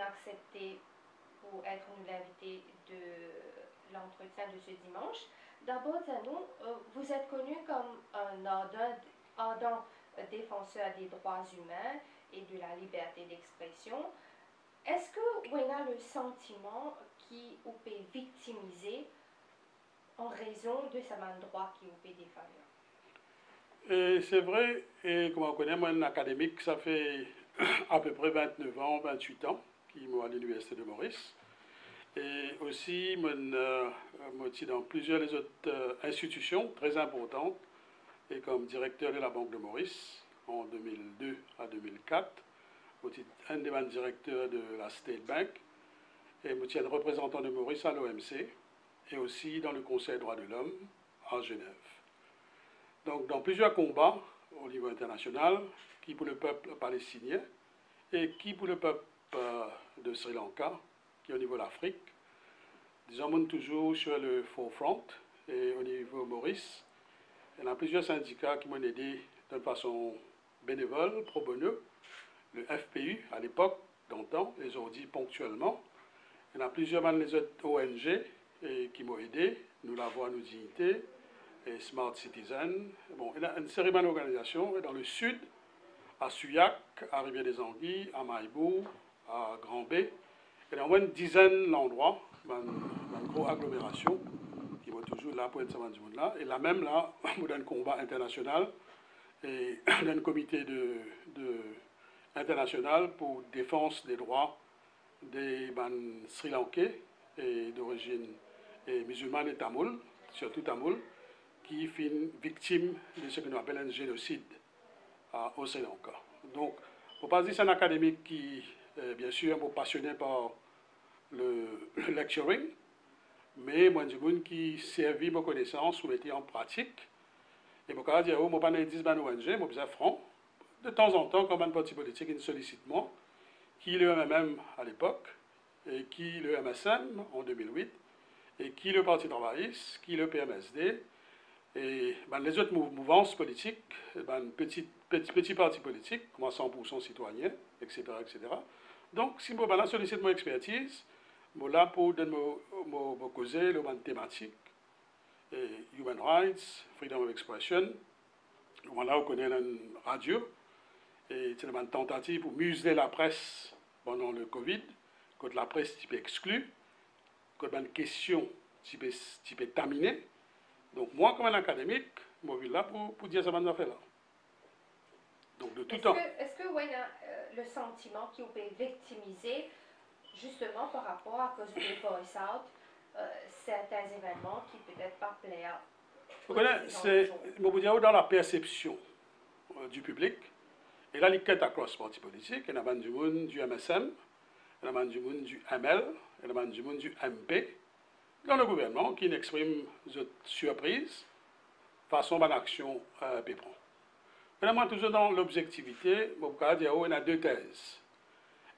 accepter pour être l'invité de l'entretien de ce dimanche. D'abord, Zanou, vous êtes connu comme un ardent défenseur des droits humains et de la liberté d'expression. Est-ce que vous avez le sentiment qui vous peut victimiser en raison de ce même droit qui vous peut défendre? C'est vrai, et comme on connaît, moi, un académique, ça fait à peu près 29 ans, 28 ans, qui est à l'Université de Maurice. Et aussi, moi, suis dans plusieurs des autres institutions très importantes, et comme directeur de la Banque de Maurice en 2002 à 2004, aussi un des directeurs de la State Bank, et je suis représentant de Maurice à l'OMC, et aussi dans le Conseil des droits de l'homme à Genève. Donc, dans plusieurs combats au niveau international, qui pour le peuple palestinien et qui pour le peuple de Sri Lanka, qui est au niveau de l'Afrique, disons toujours sur le forefront et au niveau Maurice. Il y a plusieurs syndicats qui m'ont aidé de façon bénévole, pro bono. Le FPU à l'époque, d'antan, les aujourd'hui ponctuellement. Il y a plusieurs les autres ONG qui m'ont aidé, Nous la voix, nous dignité, et Smart Citizen. Bon, il y a une série d'organisations dans le sud, à Suyac, à Rivière-des-Anguilles, à Maïbou, à Grand-B. Il y a au moins une dizaine d'endroits, une grosse agglomération, qui vont toujours là pour être savant du monde là. Et là même, là, on a un combat international, et on a un comité international pour défense des droits des Sri Lankais et d'origine musulmane et tamoul, surtout tamoul, qui sont victimes de ce que nous appelons un génocide au Sri Lanka. Donc, il ne faut pas dire que c'est un académique qui, bien sûr, est passionné par le lecturing, mais moi, je suis qui servi mes connaissances ou était en pratique. Et je peux dire, je ne suis pas dans 10 ONG, je suis franc. De temps en temps, comme un parti politique, il sollicite moi, qui le MMM à l'époque, et qui le MSM en 2008, et qui le Parti travailliste, qui le PMSD, et les autres mouvances politiques, petits partis politiques, comme 100% citoyens, etc., etc. Donc, si je sollicite mon expertise, je suis là pour me causer le thématique, human rights, freedom of expression. Là, on connaît une radio, et c'est une tentative pour museler la presse pendant le Covid, quand la presse type exclue, quand il y a une question type terminée. Donc moi, comme un académique, je suis là pour dire ça va faire là. Donc de tout temps. Est-ce que vous avez le sentiment qu'il peut victimiser justement par rapport à cause du voice out certains événements qui peut-être pas plaire? Vous connaissez, c'est dans la perception du public. Et là, il y a across parti politique, il y a du monde du MSM, il y a du monde du ML, il y a du monde du MP, dans le gouvernement qui exprime cette surprise façon d'action péprend. Moi, toujours dans l'objectivité, il y a deux thèses.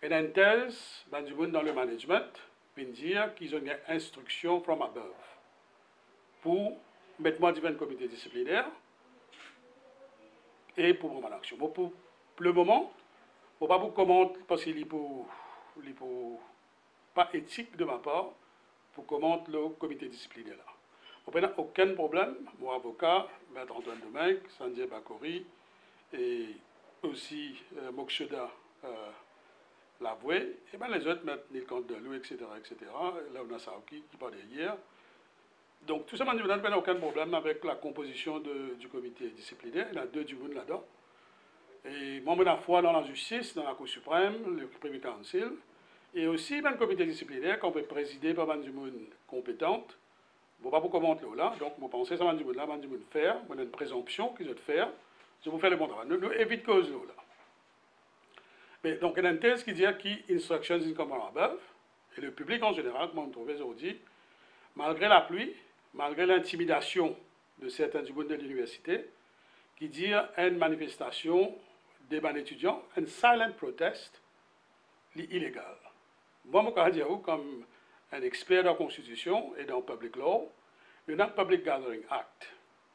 Il y a une thèse, du monde dans le management, qui dire qu'ils ont une instruction from above pour mettre moi devant le comité disciplinaire et pour mon action. Bon, pour le moment, je ne vais pas vous commenter parce qu'il n'est pas éthique de ma part pour commenter le comité disciplinaire là. Il n'y a aucun problème. Mon avocat, Maître Antoine Domingue, Sanjay Bakori et aussi Mokshoda Lavoué, et bien les autres, Maître Nilkant Delou, etc., etc., Launa Saouki qui parlait hier. Donc tout ça, il n'y a aucun problème avec la composition du comité disciplinaire. Il y a deux du monde là-dedans. Et moi, j'ai foi dans la justice, dans la Cour suprême, le Privy Council, et aussi le comité disciplinaire qu'on peut présider par du monde compétente. Je ne vais pas vous commenter là, donc je pense que ça va du monde là, du monde faire, on a une présomption qu'ils ont faire, je vous fais le bon travail. Nous évitons cause là. Mais donc il y a une thèse qui dit que instructions in common above, et le public en général, comme on trouve aujourd'hui, malgré la pluie, malgré l'intimidation de certains du monde de l'université, qui dit une manifestation des étudiants, un silent protest, illégal. Moi, je dis comme un expert dans la Constitution et dans le Public Law, le Non-Public Gathering Act.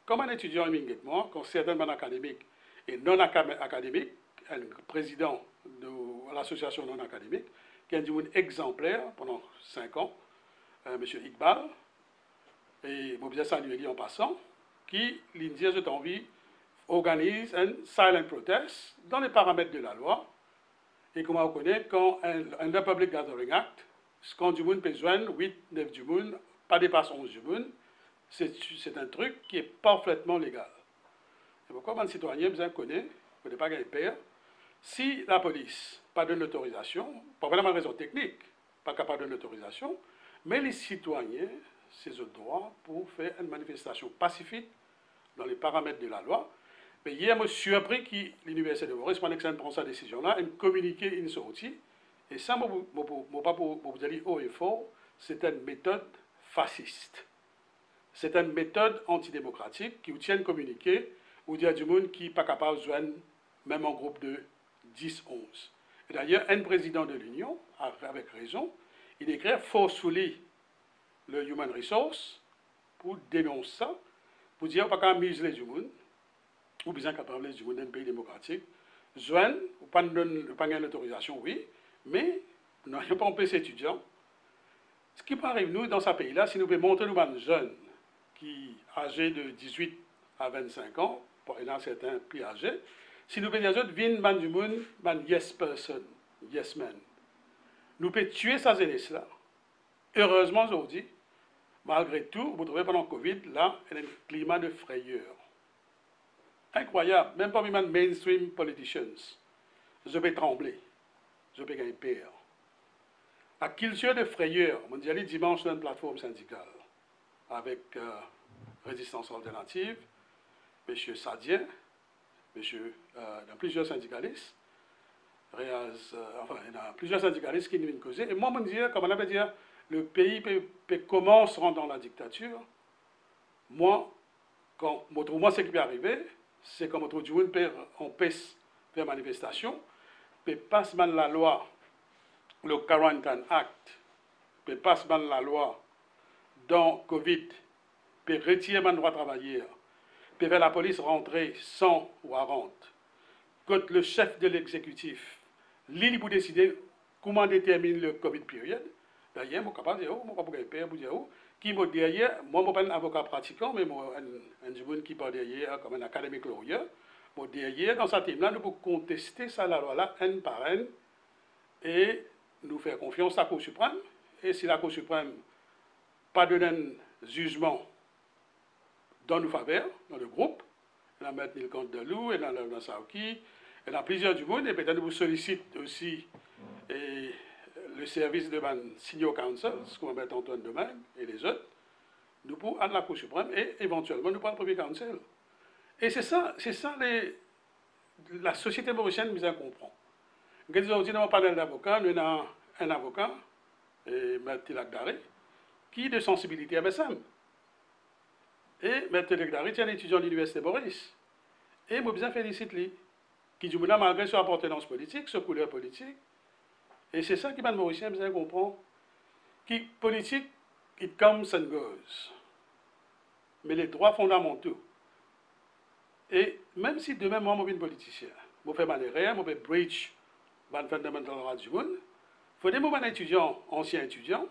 Comme un étudiant immédiatement, quand certains académiques et non académiques, un président de l'association non académique, qui est un du monde exemplaire pendant 5 ans, M. Iqbal, et je vais saluer en passant, qui, l'Indien de envie, organise un silent protest dans les paramètres de la loi. Et comme on connaît, quand un Public Gathering Act, quand du monde peut joindre 8, 9 du monde, pas dépassant 11 du monde, c'est un truc qui est parfaitement légal. C'est pourquoi un citoyen besoin connaît, ne connaît pas gagner père. Si la police pas donne l'autorisation, pas vraiment raison technique, pas capable de l'autorisation, mais les citoyens, c'est le droit pour faire une manifestation pacifique dans les paramètres de la loi. Mais hier, je suis surpris que l'Université de Maurice, pendant que ça prend cette décision-là, elle communiqué une sortie. Et ça, je ne pas vous dire haut et fort, c'est une méthode fasciste. C'est une méthode antidémocratique qui vous tient communiquer, où il y a du monde qui n'est pas capable de joindre même en groupe de 10, 11. Et d'ailleurs, un président de l'Union, avec raison, il écrit forcefully le Human Resource pour dénoncer ça, pour dire qu'on ne peut pas museler du monde, ou bien capable du monde d'un pays démocratique. Joindre, ou pas donner l'autorisation, oui, mais nous n'avons pas empêché les étudiants. Ce qui peut arriver, nous, dans ce pays-là, si nous pouvons montrer nous, jeunes qui âgés de 18 à 25 ans, pour il y en a certains plus âgés, si nous pouvons dire autres, viennent man du monde, man yes person, yes man. Nous pouvons tuer sa jeunesse-là. Heureusement, aujourd'hui, malgré tout, vous trouvez pendant le Covid, là, il y a un climat de frayeur. Incroyable, même parmi les mainstream politicians, je peux trembler, je peux gagner peur. La culture de frayeur, on dit dimanche dans une plateforme syndicale avec Résistance Alternative, M. Sadien, dans plusieurs syndicalistes, il y a plusieurs syndicalistes qui nous viennent causer. Et moi, je me dis, comme on avait dit, le pays commence à rentrer dans la dictature. Moi, ce qui peut arriver, c'est comme autre jour, on peut faire manifestation, peut passer la loi, le Quarantine Act, peut passer la loi dans Covid, peut retirer le droit de travailler, peut faire la police rentrer sans warrant. Quand le chef de l'exécutif, lui, pour décider comment déterminer le Covid période, d'ailleurs, je suis capable de dire, je suis capable de dire, qui m'a derrière, moi, je ne suis pas un avocat pratiquant, mais un jeune qui parle derrière comme un académique lawyer. Moi, derrière, dans cette team-là, nous pouvons contester ça, la loi-là, un par un, et nous faire confiance à la Cour suprême. Et si la Cour suprême pas donne un jugement dans nos faveurs, dans le groupe, il y a M. Nilkant Delou, il y a M. Saouki, il y a plusieurs du monde, et peut-être vous sollicite aussi le service de Senior Counsel, ce qu'on va mettre Antoine Domingue et les autres, nous pouvons aller à la Cour suprême et éventuellement nous prendre le premier counsel. Et c'est ça la société mauricienne nous en comprend. Quand nous avons dit dans le panel d'avocats, nous avons un avocat, M. Tilak Dari, qui est de sensibilité MSM. Et M. Tilak Dari est un étudiant de l'Université Maurice. Et je bien félicite lui, qui du moment malgré son appartenance politique, sa couleur politique. Et c'est ça qui m'a mauricien besoin de comprendre. Qui politique, it comes and goes. Mais les droits fondamentaux. Et même si demain, moi, je suis un politicien, je fais mal erreur, je fais breach le fundamental right du monde, il faut des moments étudiants, anciens étudiants,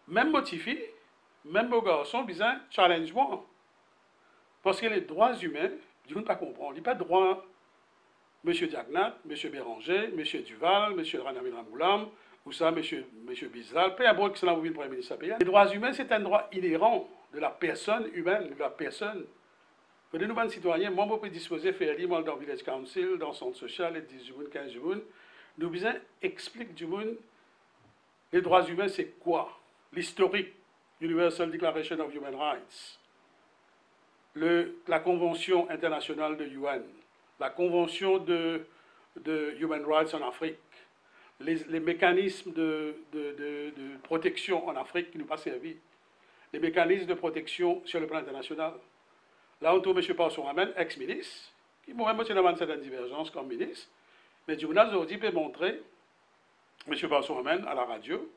même motivés, même beaux garçons, besoin challenge moi. Parce que les droits humains, je ne peux pas comprendre. Il n'y a pas de droit. M. Diagnat, M. Béranger, M. Duval, M. Ranamil Ramoulam, ou ça, M. Bizal, peu importe que cela vous vienne Premier ministre pays. Les droits humains, c'est un droit inhérent de la personne humaine, de la personne. Pour les nouveaux citoyens, moi, je peux disposer de faire dans le Village Council, dans le centre social, les 10 jours, 15 jours. Nous besoin expliquer du monde les droits humains, c'est quoi? L'historique, Universal Declaration of Human Rights, la Convention internationale de UN, la Convention de Human Rights en Afrique, les mécanismes de protection en Afrique qui nous ont servi, les mécanismes de protection sur le plan international. Là, on trouve M. Passon Amen, ex-ministre, qui m'a même aussi dans certaines divergences comme ministre, mais du journal aujourd'hui peut montrer M. Passon Amen à la radio,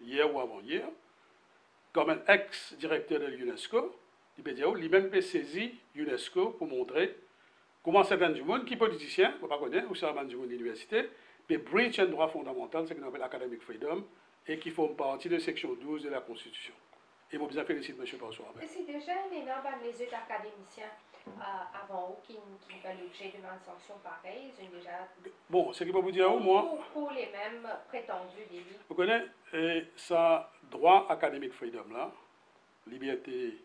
hier ou avant-hier, comme un ex-directeur de l'UNESCO, il peut dire, lui-même peut saisir l'UNESCO pour montrer comment certains du monde, qui politiciens, on ne pas connaître, ou certains du monde de l'université, des breach un droit fondamental, ce qu'on appelle academic freedom, et qui font partie de section 12 de la Constitution. Et je vous félicite, M. François. C'est déjà un énorme les autres académiciens avant eux qui fait l'objet d'une sanction pareille. Ils ont déjà. Bon, ce qui peut vous dire, moi. Pour les mêmes prétendus délits. Vous connaissez, ça, droit academic freedom, là, liberté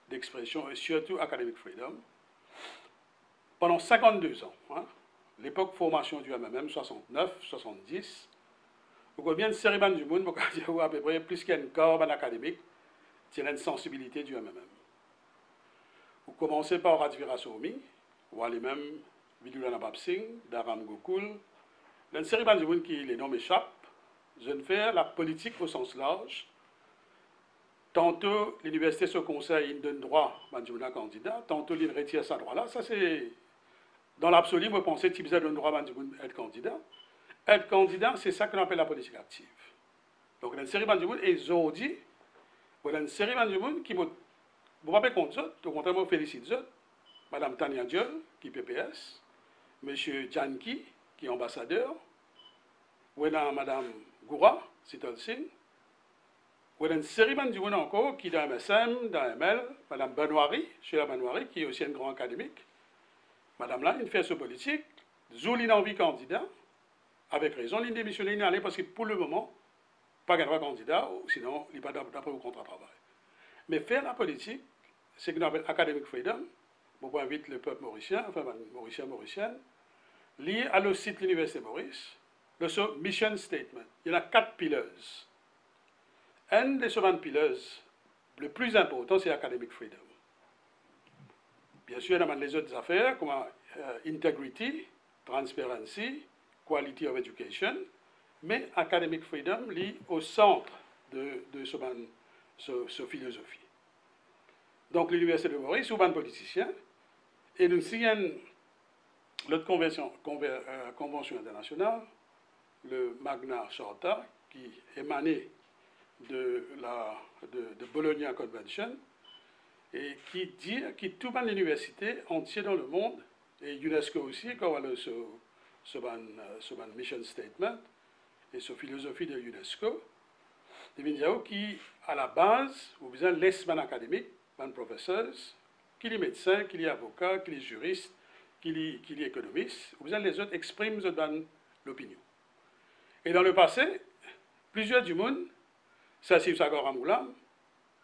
d'expression et surtout academic freedom, pendant 52 ans, hein, l'époque formation du MMM, 69, 70, vous connaissez bien le cérémonie du monde, vous à peu près plus qu'un corps académique, c'est une sensibilité du MMM. Vous commencez par Radhvira Somi, ou les mêmes Vidula Nabab Singh, Dharam Gokul, le cérémonie du monde qui les noms m'échappent, je ne fais la politique au sens large. Tantôt, l'université se conseille, il donne droit à candidat, tantôt, il retire sa droit là. Ça, c'est. Dans l'absolu, moi, je pensais qu'il donne droit à être candidat. Être candidat, c'est ça qu'on appelle la politique active. Donc, dans une série de monde, et aujourd'hui, dans une série de monde qui vous ne pas contre eux, au contraire, je félicite eux. Mme Tania Diol, qui est PPS, M. Janki, qui est ambassadeur, Mme Goura, Sital Singh. Il y a une série de monde encore qui est dans MSM, dans ML, Mme Benoiri, chez la Benoiri, qui est aussi un grand académique. Madame là, il fait ce politique, Zouli envie candidat, avec raison, il démissionne, il est allé parce que pour le moment, pas un droit candidat, sinon, il n'est pas d'après au contrat de travail. Mais faire la politique, c'est ce qu'on appelle academic freedom, on invite le peuple mauricien, enfin mauricienne, lié à le site de l'Université Maurice, le mission statement. Il y en a 4 pillars. Un des 20 pillars, le plus important, c'est academic freedom. Bien sûr, il y a les autres affaires comme integrity, transparency, quality of education, mais academic freedom lie au centre de ce philosophie. Donc, l'Université de Maurice, souvent politicien, et nous signons l'autre convention internationale, le Magna Charta, qui émanait de Bologna Convention, et qui dit que toute l'université entière dans le monde, et UNESCO aussi, comme ce mission statement, et ce philosophie de UNESCO, qui, à la base, vous besoin l'esprit académique, les professeurs, qui les médecins, qui les avocats, qui les juristes, qui les économistes, vous besoin les autres expriment l'opinion. Et dans le passé, plusieurs du monde, ça c'est Sagor Amoulam,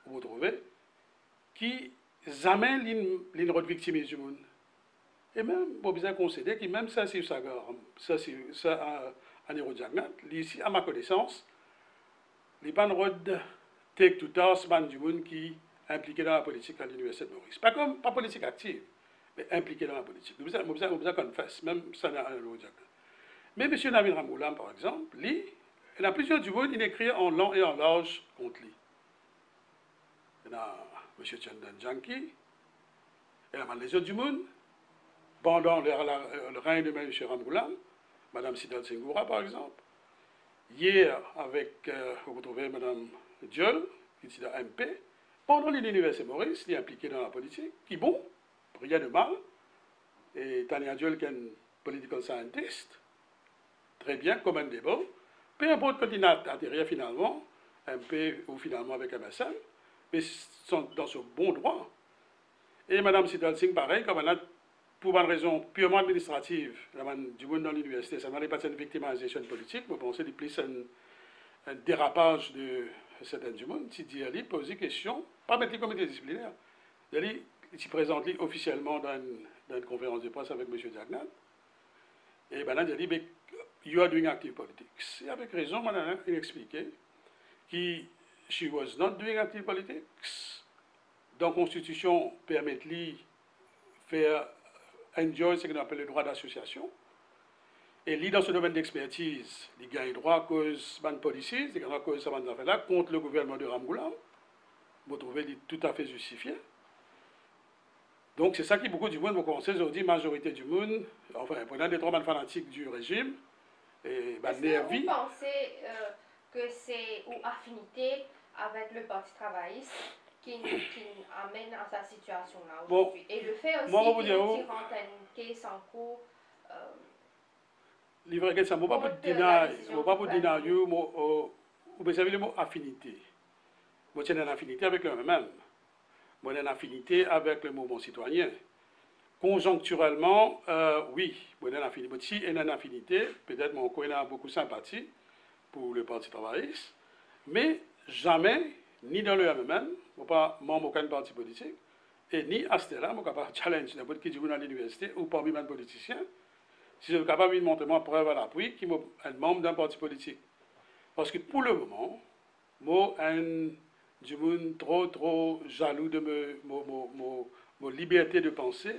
vous trouvez, qui amènent l'île victimisme du monde. Et même, vous besoin concéder que même ça c'est Sagor, ça à Neurojagnat, ici, à ma connaissance, les bandes take to task du monde qui impliqué dans la politique à l'Université de Maurice. Pas politique active, mais impliqué dans la politique. Vous besoin qu'on fasse, même ça n'a rien à dire. Mais M. Nabil Ramoulam, par exemple, lui, il y a plusieurs du monde, il écrit en long et en large contre lui. Il y a M. Chandan Janki, il y a les autres du monde, pendant le règne de M. Ramoulam, Mme Sidal Sengoura, par exemple. Hier, avec, vous trouvez Mme Diol, qui est à MP, pendant l'Université Maurice, il est impliqué dans la politique, qui est bon, rien de mal. Et Tania Diol, qui est un political scientist, très bien, comme un débat. Peu importe quand il a atterri finalement, MP ou finalement avec MSM, mais sont dans ce bon droit. Et Mme Sidal Singh, pareil, comme elle a, pour une raison purement administrative, du monde dans l'université, ça n'allait pas être une victimisation politique, mais bon, c'est plus un dérapage de certains du monde. Si elle pose des questions, pas mettre les comités disciplinaires, elle s'y présente officiellement dans une conférence de presse avec M. Diagnat. Et ben là, elle dit, you are doing active politics. Et avec raison, madame, il expliquait que she was not doing active politics. Donc, la Constitution permet de faire enjoy ce qu'on appelle le droit d'association. Et lui, dans ce domaine d'expertise, il gagne droit à cause de policies, il gagne droit à cause de ces affaires-là contre le gouvernement de Ramgoulam. Vous trouvez tout à fait justifié. Donc, c'est ça qui, beaucoup du monde, vous commencez aujourd'hui, majorité du monde, enfin, prenant des trois fanatiques du régime, et est-ce que vous pensez que c'est une affinité avec le Parti travailliste qui amène à cette situation-là aujourd'hui? Et le fait aussi qu'il rentre une caisse en cours. livre que ça, je ne vais pas vous dire, vous savez le mot affinité. Moi, j'ai une affinité avec le même. Moi, j'ai une affinité avec le mouvement citoyen. Conjoncturellement, oui, moi, j'ai une affinité. Si j'ai une affinité, peut-être mon coin a beaucoup de sympathie pour le Parti travailliste, mais jamais, ni dans le MMM, je ne pas membre aucun parti politique, et ni à ce là je ne suis pas challenge n'importe qui dit à l'université ou parmi les politiciens, si je suis capable de montrer ma preuve à l'appui, qui est membre d'un parti politique. Parce que pour le moment, moi, je suis trop jaloux de ma liberté de penser.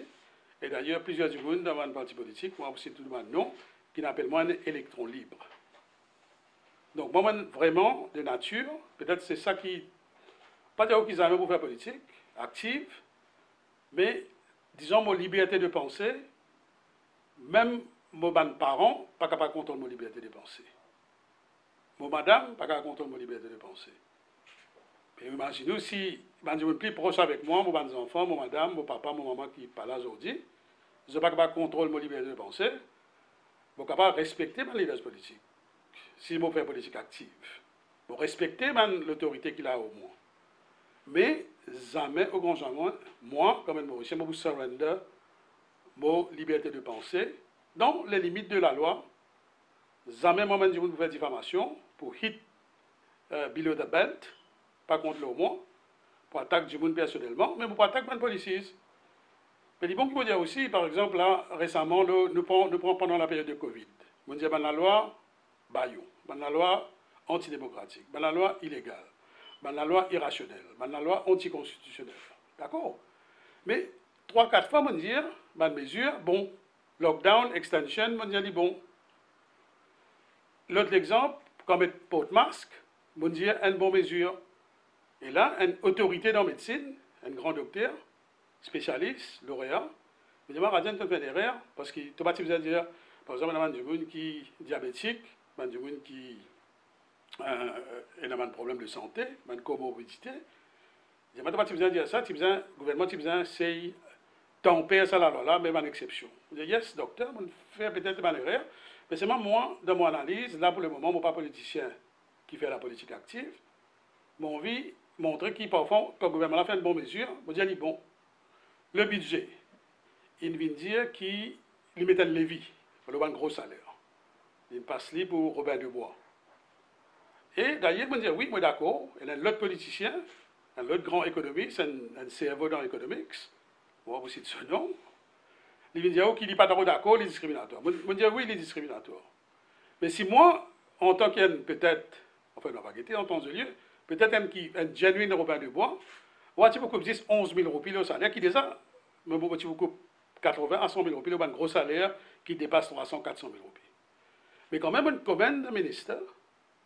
Et d'ailleurs, plusieurs du monde dans un parti politique, moi aussi tout le monde non, qui n'appelle moi un électron libre. Donc, moi, vraiment, de nature, peut-être c'est ça qui. Pas dire qu'ils aiment pour faire politique, active, mais disons, ma liberté de penser, même mes parents, pas capable de contrôler ma liberté de penser. Mon madame, pas capable de contrôler ma liberté de penser. Et imaginez si, je suis plus proche avec moi, mes enfants, mon madame, mon papa, mon maman qui parlent aujourd'hui, je ne suis pas capable de contrôler ma liberté de penser, je suis capable de respecter ma liberté politique. Si je fais politique active, je respecter l'autorité qu'il a au moins. Mais jamais, au grand jamais, moi, comme un Mauricien, je vous surrender ma liberté de penser dans les limites de la loi. Jamais, moi, je vous faire diffamation pour hit below the belt, pas contre le moins, pour attaquer du monde personnellement, mais pour attaquer les policiers. Mais il bon qu'il faut dire aussi, par exemple, là, récemment, nous prenons pendant la période de Covid. On dit, la loi Bayou, la loi antidémocratique, la loi illégale, la loi irrationnelle, la loi anticonstitutionnelle. D'accord? Mais 3-4 fois, on dit, la mesure, bon, lockdown, extension, on dit, bon. L'autre exemple, comme être porte-masque, on dit, une bonne mesure. Et là, une autorité dans la médecine, un grand docteur, spécialiste, lauréat, me dit, Radian, tu fais des erreurs, parce que tu vas dire, par exemple, il y a des gens qui sont diabétiques, il y a des gens qui ont un problème de santé, une comorbidité. Je ne vais pas dire ça, le gouvernement essaye de ça là, même en exception. Je dis, yes, docteur, on fait peut-être une erreur, mais c'est moi, dans mon analyse, là pour le moment, je ne suis pas politicien qui fait la politique active, mon envie montrer qu'il parfois, quand le gouvernement a fait une bonne mesure, je dis, bon, le budget, il vient dire qu'il met un levier, pour le gros salaire. Il passe libre pour Robert Dubois. Et d'ailleurs, il me dit, oui, moi d'accord, il y a un autre politicien, un autre grand économiste, un cerveau dans l'économique, on va vous citer ce nom, il me dit, oh, qu'il n'est pas d'accord, il est discriminatoire. Je me dis, oui, il est discriminatoire. Mais si moi, en tant qu'un peut-être, enfin, non, pas guetter, en temps de lieu, peut-être un genuine Robert Dubois, voici beaucoup plus 11 000 roupies au salaire, qui déjà, mais beaucoup 80 à 100 000 roupies, un gros salaire qui dépasse 300 400 000 roupies. Mais quand même, une commande de ministère,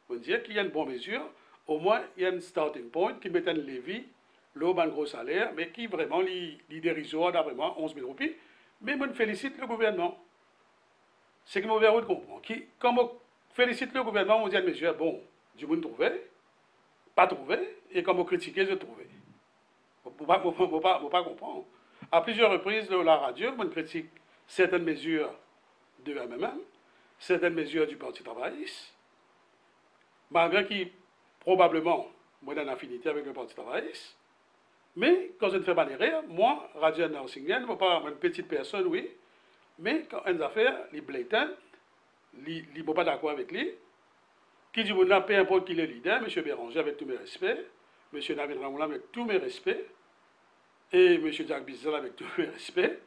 on dit qu'il y a une bonne mesure, au moins, il y a un starting point qui met un levier, l'eau, un gros salaire, mais qui vraiment, dérisoire d'après 11 000 roupies. Mais je félicite le gouvernement. C'est que je vais comprendre. Quand je félicite le gouvernement, on dit à mesure, bon, du monde trouvé, pas trouvé, et quand je critique, je trouvé. Je ne peux pas comprendre. À plusieurs reprises, la radio, on critique certaines mesures de MMM, certaines mesures du Parti travailliste, malgré qu'il, probablement, moi, j'ai une affinité avec le Parti travailliste. Mais quand je ne fais pas l'erreur, moi, Radio Narsingen, je ne suis pas une petite personne, oui, mais quand une affaire, les blatants, ils ne sont pas d'accord avec lui, qui dit, peu importe qui est le leader, M. Béranger, avec tous mes respects, M. David Ramoula, avec tous mes respects, et M. Jacques Bizzel, avec tous mes respects,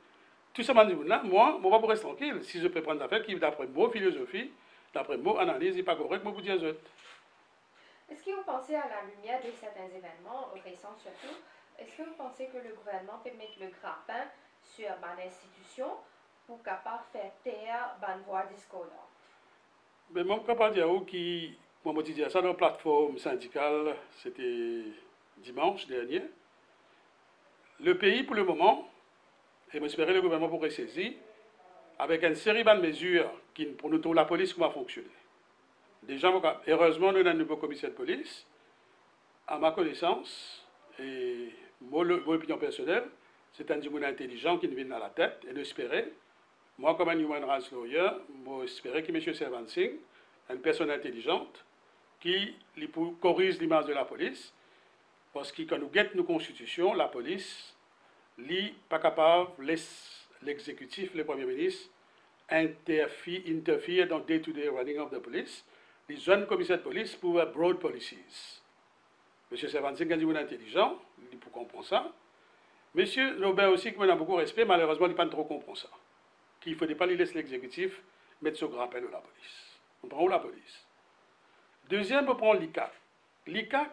tout ça m'a dit, moi, je ne vais pas rester tranquille. Si je peux prendre l'affaire qui, d'après mon philosophie, d'après mon analyse, n'est pas correct, je vais vous dire ça. Est-ce que vous pensez à la lumière de certains événements, récents surtout, est-ce que vous pensez que le gouvernement peut mettre le grappin sur l'institution pour capable faire taire la voix discordante? Mais moi, je ne peux pas dire qui, moi, je dis ça dans la plateforme syndicale, c'était dimanche dernier. Le pays, pour le moment, et j'espère que le gouvernement pourrait saisir, avec une série de mesures qui, pour nous, la police, comment fonctionner. Déjà, heureusement, nous avons un nouveau commissaire de police. À ma connaissance, et mon opinion personnelle, c'est un homme intelligent qui nous vient à la tête et nous espérer moi, comme un human rights lawyer, j'espérais que M. Servan Singh, une personne intelligente, qui corrige l'image de la police, parce que quand nous guettons nos constitutions, la police n'est pas capable de laisser l'exécutif, le Premier ministre, interfere dans le day-to-day running of the police. Les jeunes commissaires de police pour broad policies. M. Servan Singh est un intelligent, il peut comprendre ça. M. Robert aussi, qui m'a beaucoup de respect, malheureusement, il n'a pas trop compris ça. Qu'il ne faudrait pas laisser l'exécutif mettre ce grand peine de la police. On prend où la police? Deuxième, on prend l'ICAC. L'ICAC,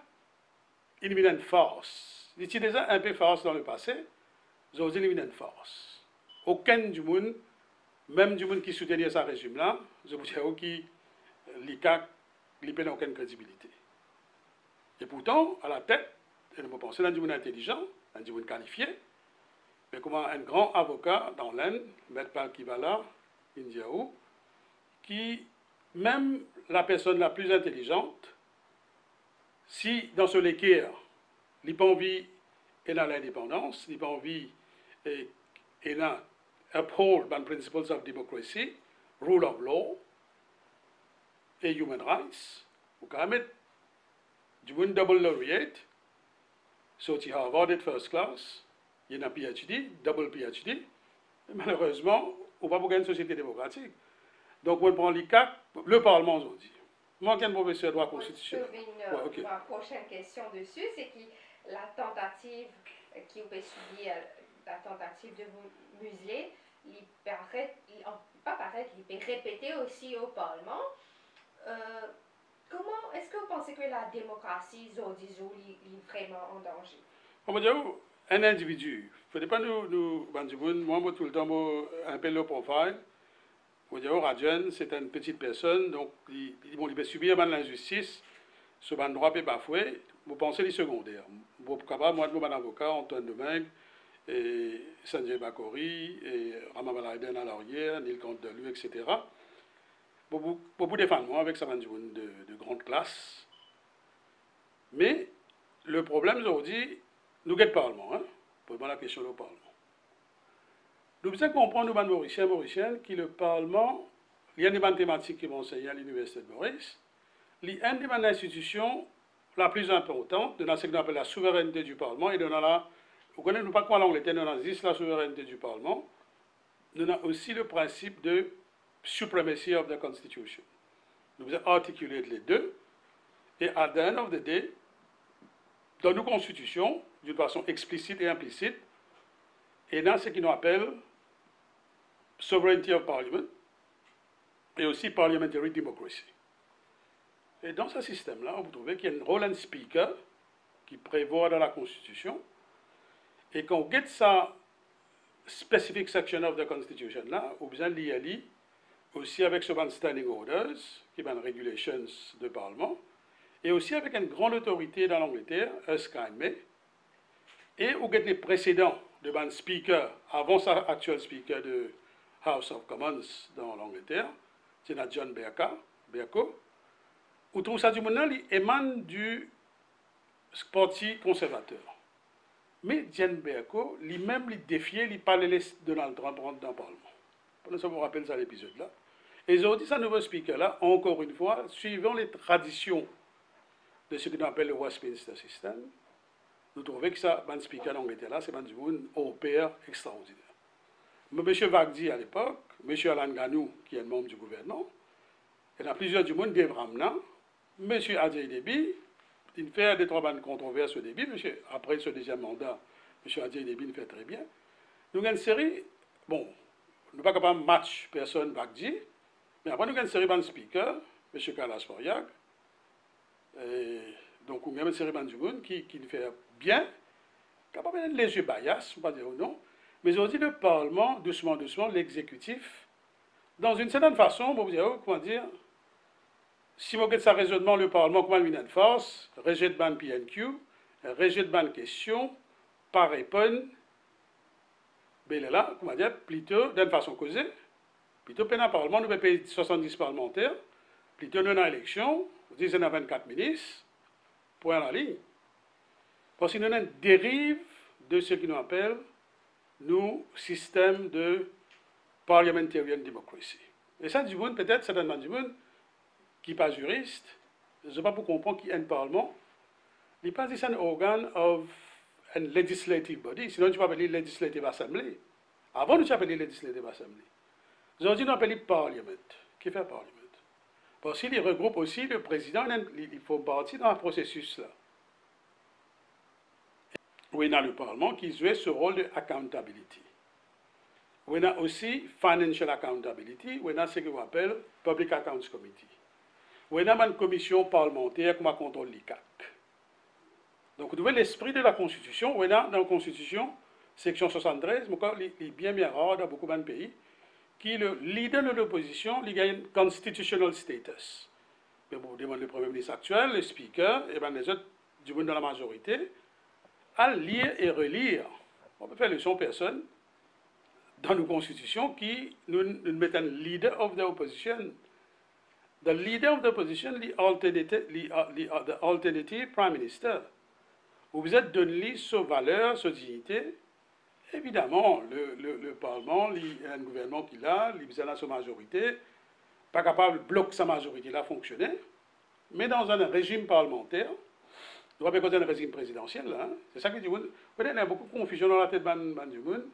il a une force. Il était déjà un peu force dans le passé. Aujourd'hui, il a une force. Aucun du monde, même du monde qui soutenait ce régime-là, je vous dis que l'ICAC n'a aucune crédibilité. Et pourtant, à la tête, elle me pensait dans du monde intelligent, dans du monde qualifié, mais comment un grand avocat dans l'Inde, M. Palkivala, Indiaou, qui, même la personne la plus intelligente, si dans ce équerre, il n'a pas envie et dans l'indépendance, il n'a pas envie et dans uphold the principles of democracy, rule of law et human rights, vous pouvez mettre du monde double laureate, sorti Harvard de first class, il y a un PhD, double PhD, et malheureusement, on ne va pas gagner une société démocratique. Donc, on prend l'ICAC, le Parlement aujourd'hui. Moi, qui suis un professeur de droit constitutionnel. Ma prochaine question dessus, c'est que la tentative qui vous subir, la tentative de vous museler, il peut répéter aussi au Parlement. Comment est-ce que vous pensez que la démocratie aujourd'hui est vraiment en danger? On va dire, un individu, il ne faudrait pas moi, tout le temps, un peu le profil. On va dire, Rajan, c'est une petite personne, donc il peut subir l'injustice, ce droit peut bafouer. Vous pensez les secondaires. Moi, je suis un avocat, Antoine Domingue, et Sanjay Bakori, et Rama Balaiden à l'arrière, Neil Candeloup, etc. Beaucoup défendre moi avec ça de grande classe. Mais le problème aujourd'hui, nous guettons le Parlement. Hein? Pour la question du Parlement. Nous devons comprendre, nous, Mauriciens, que le Parlement, il y a des mathématiques qui vont enseigner à l'Université de Maurice. Il y a une des institutions la plus importante dans ce qu'on appelle la souveraineté du Parlement. Et dans la, vous connaissez pas quoi l'Angleterre, nous avons la souveraineté du Parlement. Nous avons aussi le principe de supremacy of the Constitution. Nous devons articuler les deux. Et à the end of the day, dans nos constitutions, d'une façon explicite et implicite, et dans ce qu'on appelle sovereignty of parliament, et aussi parliamentary democracy. Et dans ce système-là, vous trouvez qu'il y a un rôle de speaker qui prévoit dans la Constitution, et quand on get sa specific section of the Constitution là, on a besoin de l'ILI, aussi avec ce standing orders, qui est une regulations de Parlement, et aussi avec une grande autorité dans l'Angleterre, Erskine, et on get les précédents de ban speaker, avant sa actuel speaker de House of Commons dans l'Angleterre, c'est John Bercow. On trouve ça du monde, il émane du parti conservateur. Mais John Bercow, lui-même, il défiait, il parlait de Donald Trump dans le Parlement. Pour ça, vous rappelez ça l'épisode-là. Et ils ont dit, ce nouveau speaker-là, encore une fois, suivant les traditions de ce qu'on appelle le Westminster System, nous trouvons que ça, un speaker d'Angleterre, c'est un du monde européen extraordinaire. M. Vagdi à l'époque, M. Alan Ganou, qui est membre du gouvernement, il y en a plusieurs du monde, Dave Ramna, M. Adjei Déby, il fait des trois bandes controverses au début, après ce deuxième mandat, M. Adjei Déby le fait très bien. Nous avons une série, bon, nous ne sommes pas capables de match personne Vagdi, mais après nous avons une série de speakers, M. Kalas Foriag, donc nous avons une série du monde qui le fait bien, capable de les yeux bias, on va dire non, mais aujourd'hui le Parlement, doucement, l'exécutif, dans une certaine façon, on va dire, comment dire, si vous regardez ça raisonnement, le Parlement, comment il a une force, rejette ban PNQ, rejette ban question, par répondre, ben là, comment dire, plutôt d'une façon causée, plutôt pendant le Parlement, nous avons payé 70 parlementaires, plutôt dans l'élection, 10 à 24 ministres, point à la ligne. Parce qu'il y a une dérive de ce que nous appelle, nous, système de parliamentarian democracy. Et ça, du monde, peut-être, certainement du monde, qui n'est pas juriste, je ne sais pas pour comprendre qui est un parlement, il n'est pas un organe of un legislative body, sinon tu peux appeler legislative assembly. Avant, nous appelons legislative assembly. Aujourd'hui, nous appelons parliament. Qui fait parliament? Parce qu'il regroupe aussi le président, il faut partie dans un processus là. Où il y a le Parlement qui joue ce rôle de accountability. Où il y a aussi financial accountability, où il y a ce qu'on appelle Public Accounts Committee. Où il y a une commission parlementaire qui contrôle l'ICAC. Donc, vous voyez l'esprit de la Constitution, où il y a dans la Constitution, section 73, il est bien rare dans beaucoup de pays, qui le leader de l'opposition, il a un constitutional status. Mais vous demandez le Premier ministre actuel, le Speaker, et bien les autres du monde de la majorité, à lire et relire. On peut faire leçon personne dans nos constitutions qui nous mettent un leader of the opposition. The leader of the opposition, the alternative prime minister. Vous êtes donné sa valeur, sa dignité. Évidemment, le Parlement, il y a un gouvernement qui l'a, il a sa majorité, pas capable de bloquer sa majorité, il a fonctionné. Mais dans un régime parlementaire, on va pas un régime présidentiel, hein, c'est ça que dit. Peut-être qu'il y a beaucoup de confusion dans la tête du monde.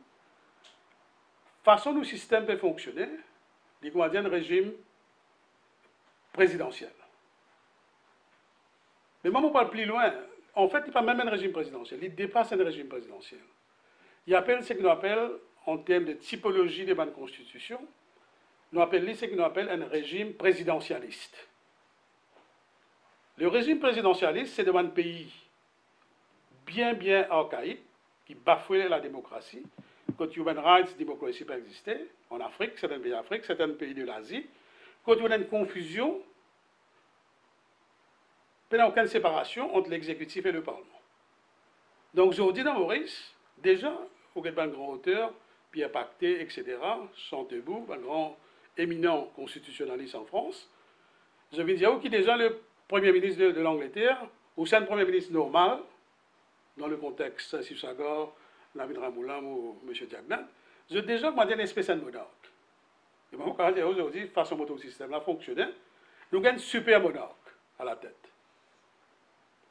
Façon dont le système peut fonctionner, il y a un régime présidentiel. Mais moi, on parle plus loin. En fait, il n'y a pas même un régime présidentiel, il dépasse un régime présidentiel. Il appelle ce qu'on appelle, en termes de typologie de la Constitution, nous appelons ce qu'on appelle un régime présidentialiste. Le régime présidentialiste, c'est un pays bien archaïque, qui bafouait la démocratie. Quand Human Rights Democracy peut exister, en Afrique, certains pays d'Afrique, certains pays de l'Asie, quand il y a une confusion, il n'y a aucune séparation entre l'exécutif et le Parlement. Donc aujourd'hui, dans Maurice, déjà, il y a un grand auteur, Pierre Pacté, etc., Chantebout, un grand éminent constitutionnaliste en France. Je vais dire qui déjà le Premier ministre de l'Angleterre, ou c'est un Premier ministre normal, dans le contexte Sassif Sagor, Navid Ramoulam ou M. Diagnat, je déjà demandé une espèce de monarque. Et bon, quand aujourd'hui, façon dont le système a fonctionné, nous avons un super monarque à la tête.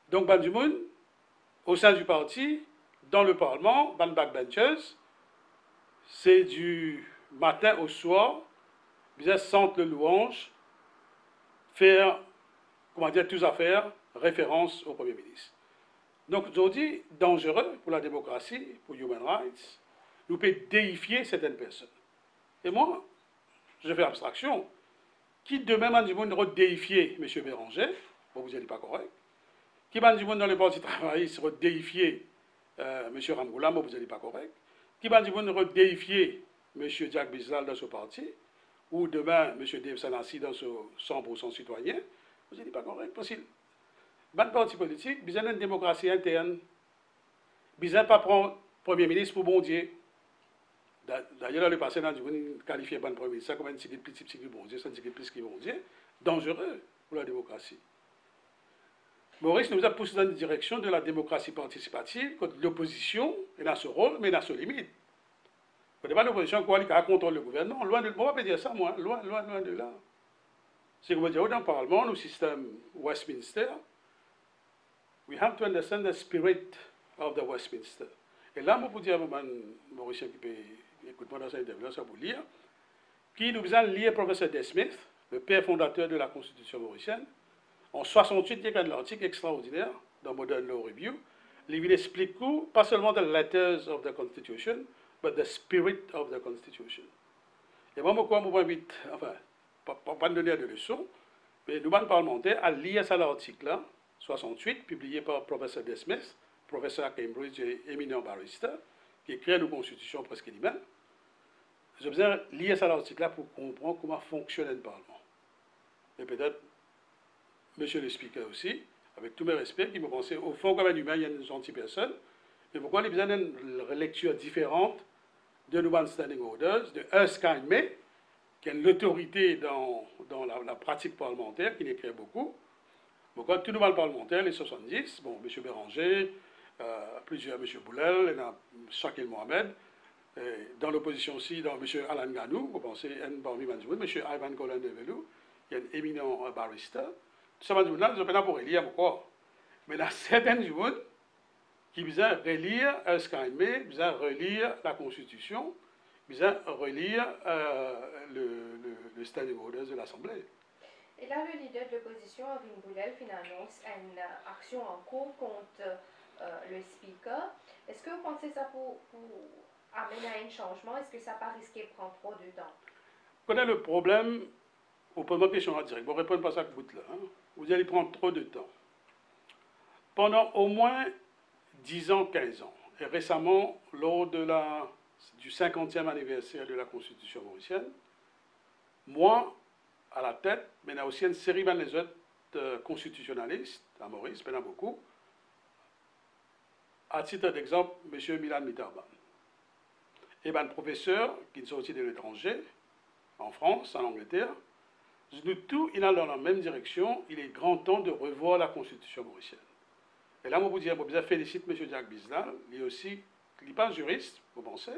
Donc, ban du monde, au sein du parti, dans le Parlement, ban backbenchers, c'est du matin au soir, ils sentent le louange, faire, comment dire, tous à faire, référence au Premier ministre. Donc, aujourd'hui, dangereux pour la démocratie, pour human rights, nous pouvons déifier certaines personnes. Et moi, je fais abstraction. Qui demain m'a dit qu'on déifier M. Béranger, bon, vous n'êtes pas correct. Qui m'a dit qu'on dans le Parti travailliste déifier M. Ramgoula, bon, vous n'êtes pas correct. Qui m'a dit qu'on déifier M. Jack Bizal dans ce parti, ou demain M. Dave Sanassi dans ce 100% citoyen, vous n'êtes pas correct. Parce que dans parti politique, ils ont une démocratie interne. Ils n'ont pas prendre Premier ministre pour bon Dieu. D'ailleurs, le passé, on qualifie le Premier ministre comme un petit bon Dieu, c'est un petit plus qui bon Dieu. Dangereux pour la démocratie. Maurice nous a poussé dans la direction de la démocratie participative, quand l'opposition a ce rôle, mais elle a ses limites. Ce n'est pas l'opposition qui contrôle le gouvernement. Loin de, on ne va pas dire ça, moi. Loin de là. C'est comme dire, dans le Parlement, le système Westminster, we have to understand the spirit of the Westminster. Et là, je peux dire à Maurice qui peut écouter dans cette interview, ça vous lire, qui nous a lié professeur Des Smith, le père fondateur de la Constitution mauricienne. En 68, il y a un article extraordinaire dans Modern Law Review. Il explique pas seulement the letters of the Constitution, but the spirit of the Constitution. Et moi, je m'invite, enfin, pas de donner de leçons, mais nous, parlementaires, à lire cet article-là, 68, publié par professeur Des Smith, professeur à Cambridge et éminent barrister, qui écrit nos constitutions presque lui-même. J'ai besoin de lire cet article-là pour comprendre comment fonctionne le Parlement. Et peut-être, monsieur le Speaker aussi, avec tous mes respects, qui me pensait, au fond, comme un humain, il y a une gentille personne, mais pourquoi il y a besoin d'une lecture différente de nos standing orders, de Erskine May, qui a l'autorité dans la pratique parlementaire, qui l'écrit beaucoup. Pourquoi tout le monde parlementaire, les 70, bon, M. Béranger, plusieurs, M. Boulel, Shakil Mohamed, Dans l'opposition aussi, dans M. Alan Ganou, vous pensez, parmi M. Ivan Golan Develou, il y a un éminent barista. Tout ça, nous avons pour relire pourquoi. Mais il y a certaines gens qui besoin relire Skyme, besoin relire la Constitution, besoin relire le Standing Orders de l'Assemblée. Et là, le leader de l'opposition, Avin Boulel, annonce une action en cours contre le Speaker. Est-ce que vous pensez que ça pour amener à un changement? Est-ce que ça n'a pas risqué de prendre trop de temps? Quel est le problème? Vous posez ma question en direct. Vous ne répondez pas à ça que bout là. Hein? Vous allez prendre trop de temps. Pendant au moins 10 ans, 15 ans, et récemment, lors du 50e anniversaire de la Constitution mauricienne, moi, à la tête, mais il y a aussi une série d'autres constitutionnalistes à Maurice, il y en a beaucoup. À titre d'exemple, M. Milan Mitterrand. Et bien, professeurs qui sont aussi de l'étranger, en France, en Angleterre, nous tous, ils allent dans la même direction. Il est grand temps de revoir la Constitution mauricienne. Et là, moi, vous dire, je félicite M. Jacques Bislal. Il est aussi, il n'est pas juriste, vous pensez,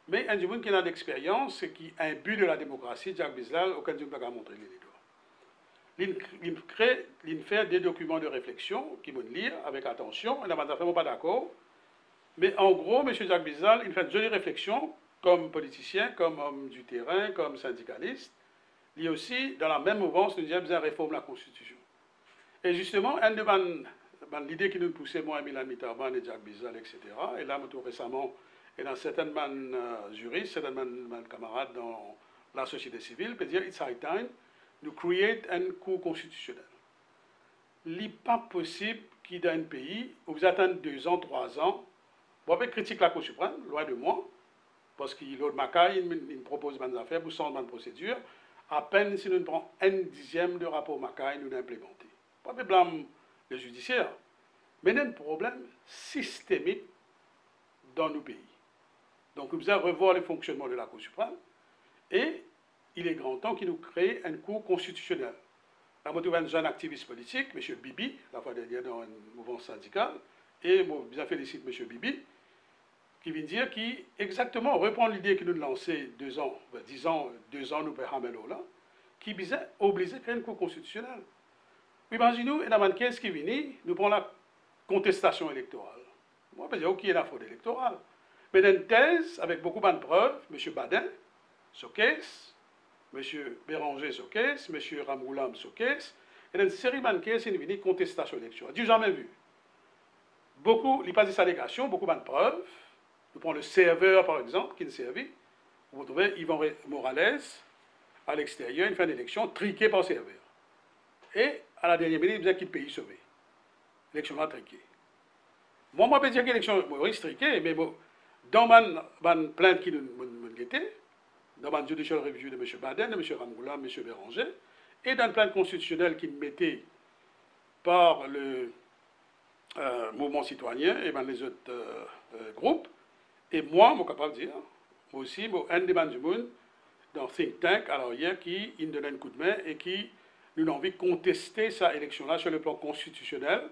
mais un monde qui a d'expérience et qui a un but de la démocratie, Jacques Bislal, aucun ne peut pas montrer les doigts. Il fait des documents de réflexion qui vont lire avec attention. Et là, je ne suis pas d'accord. Mais en gros, M. Jacques Bislal, il fait une jolie réflexion comme politicien, comme homme du terrain, comme syndicaliste. Il est aussi, dans la même mouvance, nous disons besoin de réformer la Constitution. Et justement, un de l'idée qui nous poussait, moi, Milan Mitterrand et Jacques Bislal, etc. Et là, tout récemment, et dans certains juristes, certains camarades dans la société civile, peut dire it's high time to create un cours constitutionnel. Il n'est pas possible qu'il y ait un pays où vous attendez 2 ans, 3 ans. Vous avez critiqué la Cour suprême, loin de moi, parce qu'il l'autre Macaille, il propose des affaires pour changer de procédure. À peine si nous prenons 1/10 de rapport Macaille, nous l'implémenter. Pas de blâme le judiciaire, mais il y a un problème systémique dans nos pays. Donc, nous devons revoir le fonctionnement de la Cour suprême et il est grand temps qu'il nous crée un cours constitutionnel. Là, je trouve un jeune activiste politique, M. Bibi, la fois dernière dans un mouvement syndical, et je félicite M. Bibi, qui vient dire qui exactement reprend l'idée que nous avons lancée 2 ans, 10 ans, 2 ans, nous payons là, qui visait obliger à créer un cours constitutionnel. Imaginez-nous, et dans le 15 qui vient, nous prenons la contestation électorale. Moi, je peux dire, ok, il y a la fraude électorale. Mais dans une thèse, avec beaucoup de preuves, M. Badin, Sokès, M. Béranger, Sokès, M. Ramoulam, Sokès, et dans une série de cases, il y a une contestation électorale. Je n'ai jamais vu. Beaucoup, il passe des allégations, beaucoup de preuves. Nous prenons le serveur, par exemple, qui est servi. Vous trouvez Yvan Morales, à l'extérieur, il fait une élection triquée par le serveur. Et à la dernière minute, il disait qu'il pays sauvé. L'élection a triqué. Moi, je peux dire que l'élection Maurice triquée, mais bon, dans ma plainte qui nous guettait, dans ma judicial review de M. Baden, de M. Ramoula, M. Béranger, et dans une plainte constitutionnelle qui me mettait par le mouvement citoyen et les autres groupes, et moi, je suis capable de dire, moi aussi, un des membres du monde, dans Think Tank, alors hier, qui nous donne un coup de main et qui nous a envie de contester sa élection-là sur le plan constitutionnel,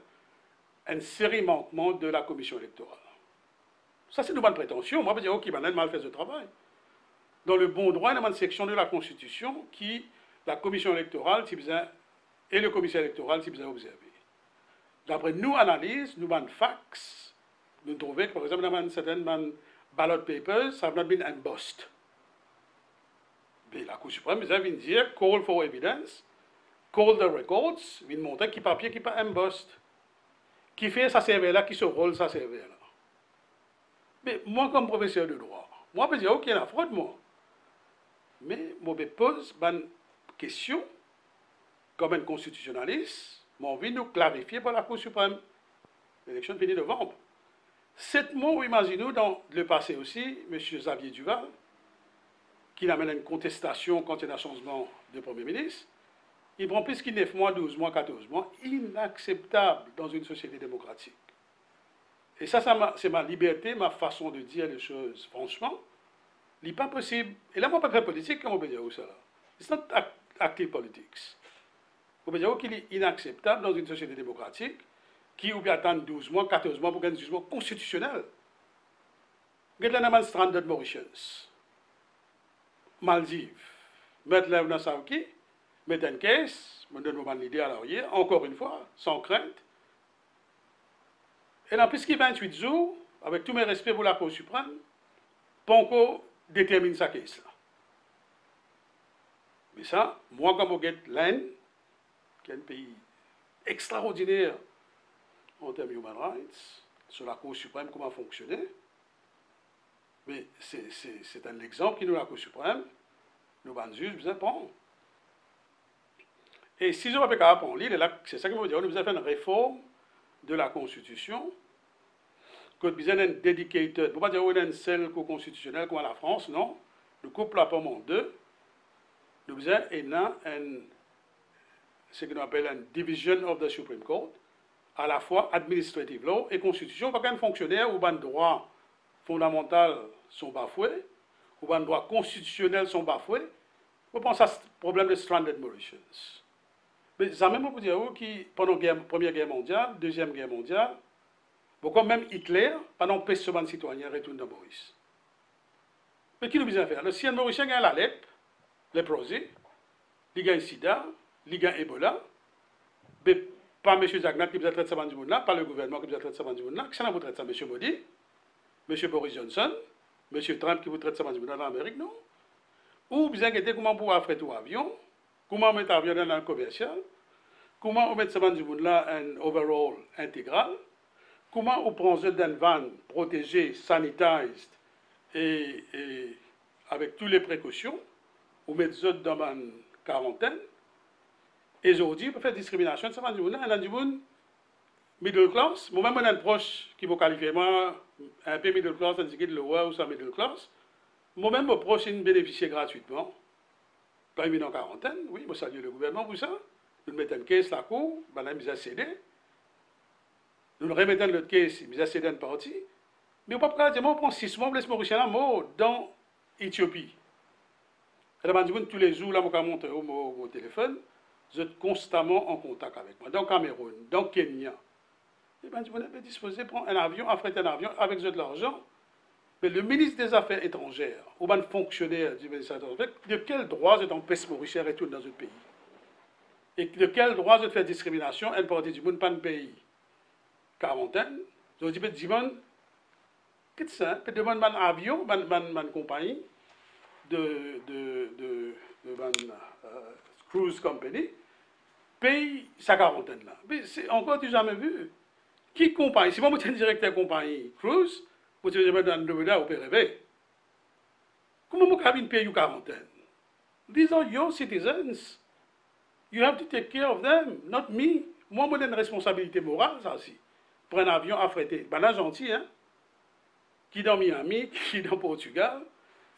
un série manquement de la commission électorale. Ça, c'est une bonne prétention. Moi, je peux dire, ok, ben, mal fait ce travail. Dans le bon droit, il y a une section de la Constitution qui, la commission électorale, et le commissaire électoral, si vous avez observé. D'après nous, analyse, nous avons fax, nous trouvons que, par exemple, dans certaines ballot papers, ça n'a pas été embossed. Mais la Cour suprême, vous avez dire, call for evidence, call the records, vous montrer qui papier qui n'est pas embossed. Qui fait ça serveur-là, qui se rôle ça serveur-là. Mais moi, comme professeur de droit, moi, je peux dire, ok, il y a la fraude, moi. Mais je me pose une question, comme un constitutionnaliste, j'ai envie de nous clarifier par la Cour suprême. L'élection finit novembre. 7 mois, imaginez-nous, dans le passé aussi, M. Xavier Duval, qui amène une contestation quand il y a un changement de Premier ministre, il prend plus que 9 mois, 12 mois, 14 mois, inacceptable dans une société démocratique. Et ça c'est ma liberté, ma façon de dire les choses, franchement. Il n'est pas possible. Et là, moi, je ne suis pas très politique, comment on peut dire ça là? It's not active politics. On peut dire qu'il est inacceptable dans une société démocratique qui ou bien attendre 12 mois, 14 mois pour gagner un jugement constitutionnel. Gretlenaman Stranded Mauritius, Maldives, mettre l'œuvre dans Saouki, mettre une caisse, me donne l'idée à l'arrière, encore une fois, sans crainte. Et là, puisqu'il 28 jours, avec tous mes respects pour la Cour suprême, Ponko détermine sa caisse là. Mais ça, moi, comme je regarde l'Inde, qui est un pays extraordinaire en termes de human rights, sur la Cour suprême, comment fonctionner, mais c'est un exemple qui nous la Cour suprême, nous allons juger, nous allons. Et si je ne peux pas apprendre, c'est ça que je veux dire, nous avons fait une réforme de la Constitution, que nous avons une dedicated, pour ne pas dire une seule constitutionnelle comme la France, non, nous coupons la pomme en deux, nous avons ce qu'on appelle une division of the Supreme Court, à la fois administrative law et constitution, pas qu'un fonctionnaire ou un droit fondamental sont bafoués, ou un droit constitutionnel sont bafoués, on pense à ce problème de stranded Mauritius. Mais ça même pour dire que pendant la Première Guerre mondiale, Deuxième Guerre mondiale, beaucoup même Hitler, pendant que les citoyens retournent dans Maurice. Mais qui nous besoin faire? Le sien Mauricien gagne la lèpre, léprosée, il gagne sida, il gagne Ebola, mais pas M. Zagnat qui vous a traité ça du monde là, pas le gouvernement qui vous a traité ça du monde là, qui ça vous traite ça? M. Modi, M. Boris Johnson, M. Trump qui vous traite ça du monde là en Amérique, non? Ou bien guetter comment pouvoir affréter un avion, comment mettre l'avion dans le commercial, comment on met ça du monde là un overall intégral, comment on prend une van protégée, sanitized et avec toutes les précautions, on met ça dans une quarantaine. Et aujourd'hui, on peut faire discrimination, ça va du monde, un du monde middle class, moi-même, on a un proche qui me qualifie, moi, un peu middle class, un petit de lower ou ça middle class. Moi-même, mon proche, il bénéficie gratuitement. Pas mis dans quarantaine, oui, je salue le gouvernement pour ça. Nous mettons une caisse, la cour, ben là, nous avons cédé. Nous remettons l'autre caisse, nous avons cédé une partie. Mais on ne peut pas dire, on prend 6 mois, on laisse Mauricien dans Éthiopie. Et là, tous les jours, là, je montre au téléphone, vous êtes constamment en contact avec moi. Dans Cameroun, dans Kenya. Et bien, vous avez disposé de prendre un avion, affréter un avion avec de l'argent. Mais le ministre des Affaires étrangères, ou un fonctionnaire du ministère des Affaires étrangères, de quel droit vous êtes empêché Mauricien retourne dans un pays? Et de quel droit vous êtes fait discrimination, une partie du monde, pas un pays? Quarantaine, vous avez dit, qu'est-ce que ça? Vous demandez un avion, une compagnie de cruise company, paye sa quarantaine là. Mais c'est encore du jamais vu. Qui compagnie? Si moi, je suis un directeur de compagnie cruise, vous êtes dans le domaine où vous rêver. Comment vous avez payer une quarantaine? These are your citizens. You have to take care of them, not me. Moi, j'ai une responsabilité morale, ça aussi. Pour un avion affrété. Ben là, gentil, hein? Qui dans Miami, qui dans Portugal,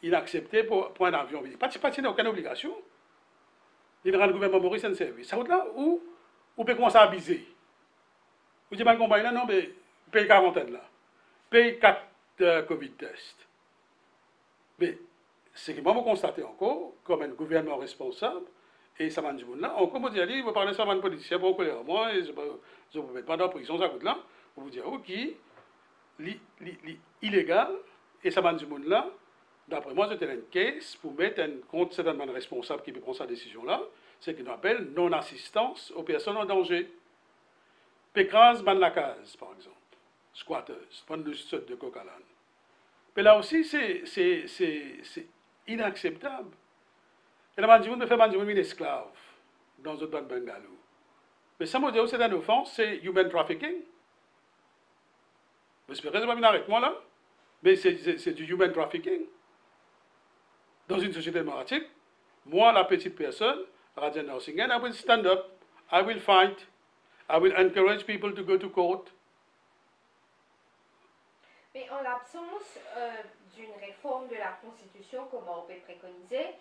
il a accepté pour un avion. Pas n'a aucune obligation. Il rend le gouvernement Maurice un service. Ça veut dire là où on peut commencer à abuser. Vous dites, ben, compagnie là, non, mais paye quarantaine là. Paye 4 Covid tests. Mais ce que moi, je constate encore, comme un gouvernement responsable, et ça m'a dit, là, encore, vous dire, vous parlez ça à un politicien, pour colère moi, et je ne vous mets pas dans la prison, ça coûte là, vous vous dire, ok, illégal, et ça m'a dit, là, d'après moi, c'était une caisse pour mettre un compte certainement responsable qui peut prendre sa décision-là, c'est ce qu'on appelle non-assistance aux personnes en danger. Pécrase, Manlacaz, par exemple, squatters, pas de sorte de coq à l'âne. Mais là aussi, c'est inacceptable. Et la Mandimoun me fait Mandimoun une esclave dans un banc Bengalou. Mais ça, moi, c'est une offense, c'est human trafficking. J'espère que vous pas venir avec moi là. Mais c'est du human trafficking. Dans une société démocratique, moi, la petite personne, Rajan Narsingen, I will stand up, I will fight, I will encourage people to go to court. Mais en l'absence d'une réforme de la Constitution, comme on peut préconiser,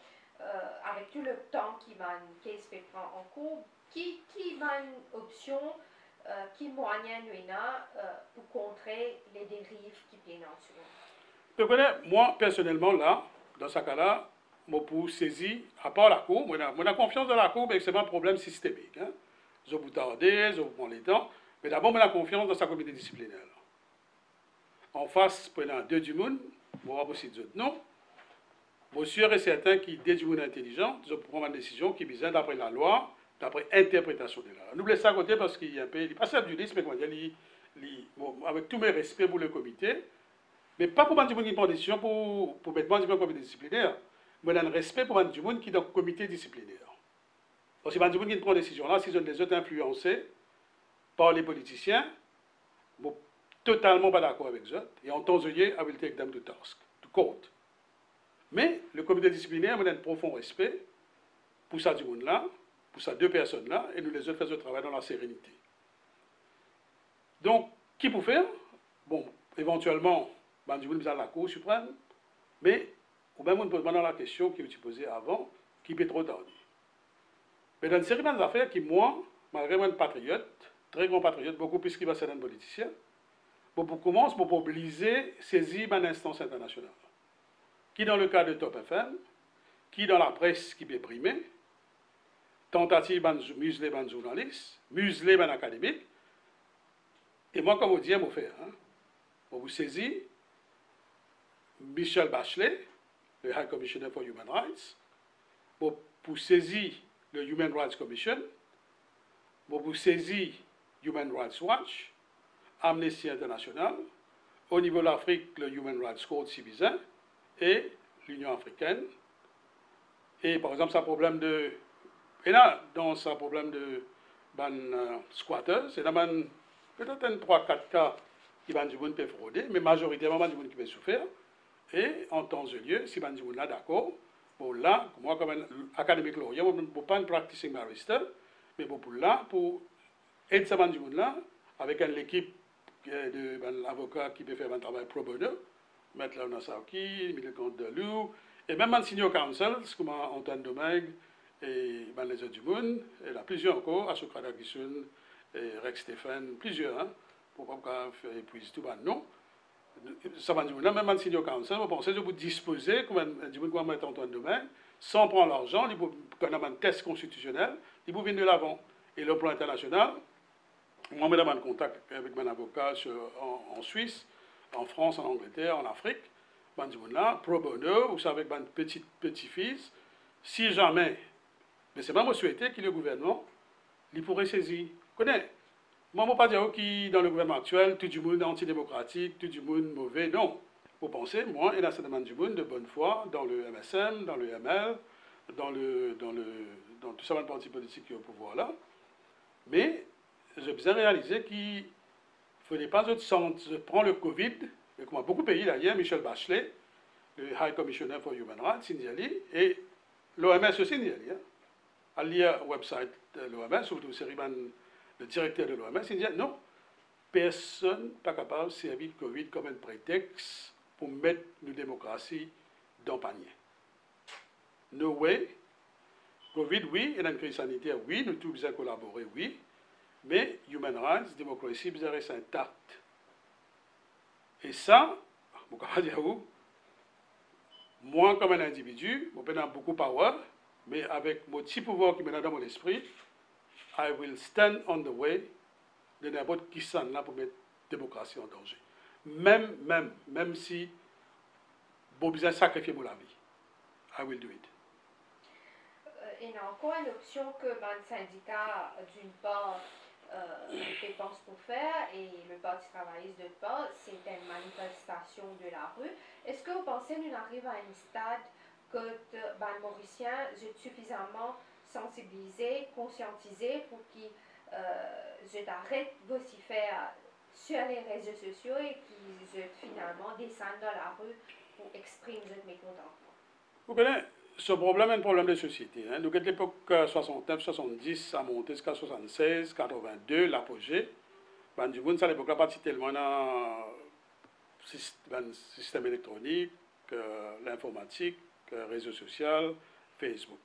avec tout le temps qui se prend en cours, qui va une option, qui moyen pour contrer les dérives qui viennent en dessous? Moi, personnellement, là, dans ce cas-là, je peux saisir, à part la Cour, moi, j'ai confiance dans la Cour, mais c'est un problème systémique. Hein. Je peux tarder, je peux prendre les temps, mais d'abord, j'ai confiance dans sa comité disciplinaire. En face, prenant deux du monde, bon, pas possible de non. Bon, sûr et certain qui, dès du monde intelligent, ils prendre une décision qui vise d'après la loi, d'après l'interprétation de la loi. N'oubliez ça à côté parce qu'il y a un peu, il passe du liste, mais comment dire, bon, avec tous mes respects pour le comité, mais pas pour dire qui prend une décision pour mettre du comité disciplinaire, mais dans le respect pour du monde qui est dans le comité disciplinaire. Parce que du monde qui prend une décision là, si sont des autres influencés par les politiciens, bon, totalement pas d'accord avec eux, et en temps I will take them to task, to court. Mais le comité disciplinaire a un profond respect pour ça du monde-là, pour ces deux personnes-là, et nous les autres faisons le travail dans la sérénité. Donc, qui peut faire? Bon, éventuellement, ben, du monde à la Cour suprême, mais ou même on peut demander la question qui vous posée avant, qui peut trop tarder. Mais dans une série d'affaires qui, moi, malgré moi, un patriote, très grand patriote, beaucoup plus qu'il va ser un politicien, pour commencer pour mobiliser, saisir une instance internationale. Qui dans le cas de Top FM, qui dans la presse qui peut primer, tentative de museler les journalistes, museler les académiques, et moi, comme vous dites, je vais faire. Hein, pour vous saisir Michelle Bachelet, le High Commissioner for Human Rights, pour saisir le Human Rights Commission, pour vous saisir Human Rights Watch, Amnesty International, au niveau de l'Afrique, le Human Rights Court civil et l'Union africaine. Et par exemple, ça problème de. Et là, dans ce problème de squatters, c'est peut-être 3-4 cas qui peuvent frauder, mais majoritairement, du monde qui peut souffrir. Et en temps et lieu, si du monde là d'accord, bon là, moi comme un académique lauréat, je ne peux pas un practicing barrister, mais pour là, pour aider ce du monde là, avec une équipe d'avocats qui peut faire un travail pro bono, Maître Léonard Sarki, Millicante Delou, et même un senior counsel, comme Antoine Domingue, et les autres du monde, et il y a plusieurs encore, Asokrada Gissun, et Rex Stéphane, plusieurs, hein, pour pas épuiser tout le nom. Ça va dire, même un senior counsel, vous pensez que vous disposez, comme un du monde mettre Antoine Domingue, sans prendre l'argent, quand on a un test constitutionnel, il vous vient de l'avant. Et le plan international, moi, je suis en contact avec mon avocat en Suisse, en France, en Angleterre, en Afrique. Ben, là, pro bono, ou avec mon petit-fils, si jamais, mais c'est pas moi souhaiter que le gouvernement, il pourrait saisir. Connais, moi, je ne veux pas dire que dans le gouvernement actuel, tout le monde est antidémocratique, tout le monde est mauvais. Non. Vous pensez, moi, il y a certainement du monde de bonne foi dans le MSM, dans le ML, dans tout ça, le parti politique qui est au pouvoir là. Mais, j'ai bien réalisé qu'il ne fallait pas je prends le Covid, et comme beaucoup de pays d'ailleurs, Michelle Bachelet, le High Commissioner for Human Rights, Indiali, et l'OMS aussi, Indiali. Hein. À lire le website de l'OMS, surtout le directeur de l'OMS, il dit non, personne n'est pas capable de servir le Covid comme un prétexte pour mettre nos démocraties dans le panier. No way. Covid, oui, il y a une crise sanitaire, oui, nous tous besoin collaborer, oui, mais human rights, démocratie, besoin rester intacte. Et ça, je ne peux pas dire où, moi comme un individu, je peux avoir beaucoup de power, mais avec mon petit pouvoir qui me donne dans mon esprit, I will stand on the way de n'importe qui s'en là pour mettre la démocratie en danger. Même si j'ai besoin de sacrifier mon vie. I will do it. Il y a encore une option que le syndicat, d'une part, dépense pour faire et le Parti travailliste d'autre part, c'est une manifestation de la rue. Est-ce que vous pensez que nous arrivons à un stade que les Mauriciens sont suffisamment sensibilisés, conscientisés pour qu'ils arrêtent de s'y faire sur les réseaux sociaux et qu'ils finalement descendent dans la rue pour exprimer leur mécontentement? Vous connaissez, ce problème est un problème de société. Hein. Donc, à l'époque 69-70, ça a monté jusqu'à 76, 82, l'apogée. Ben, du coup, ça à l'époque-là, pas tellement dans le système électronique, l'informatique, réseaux sociaux, Facebook.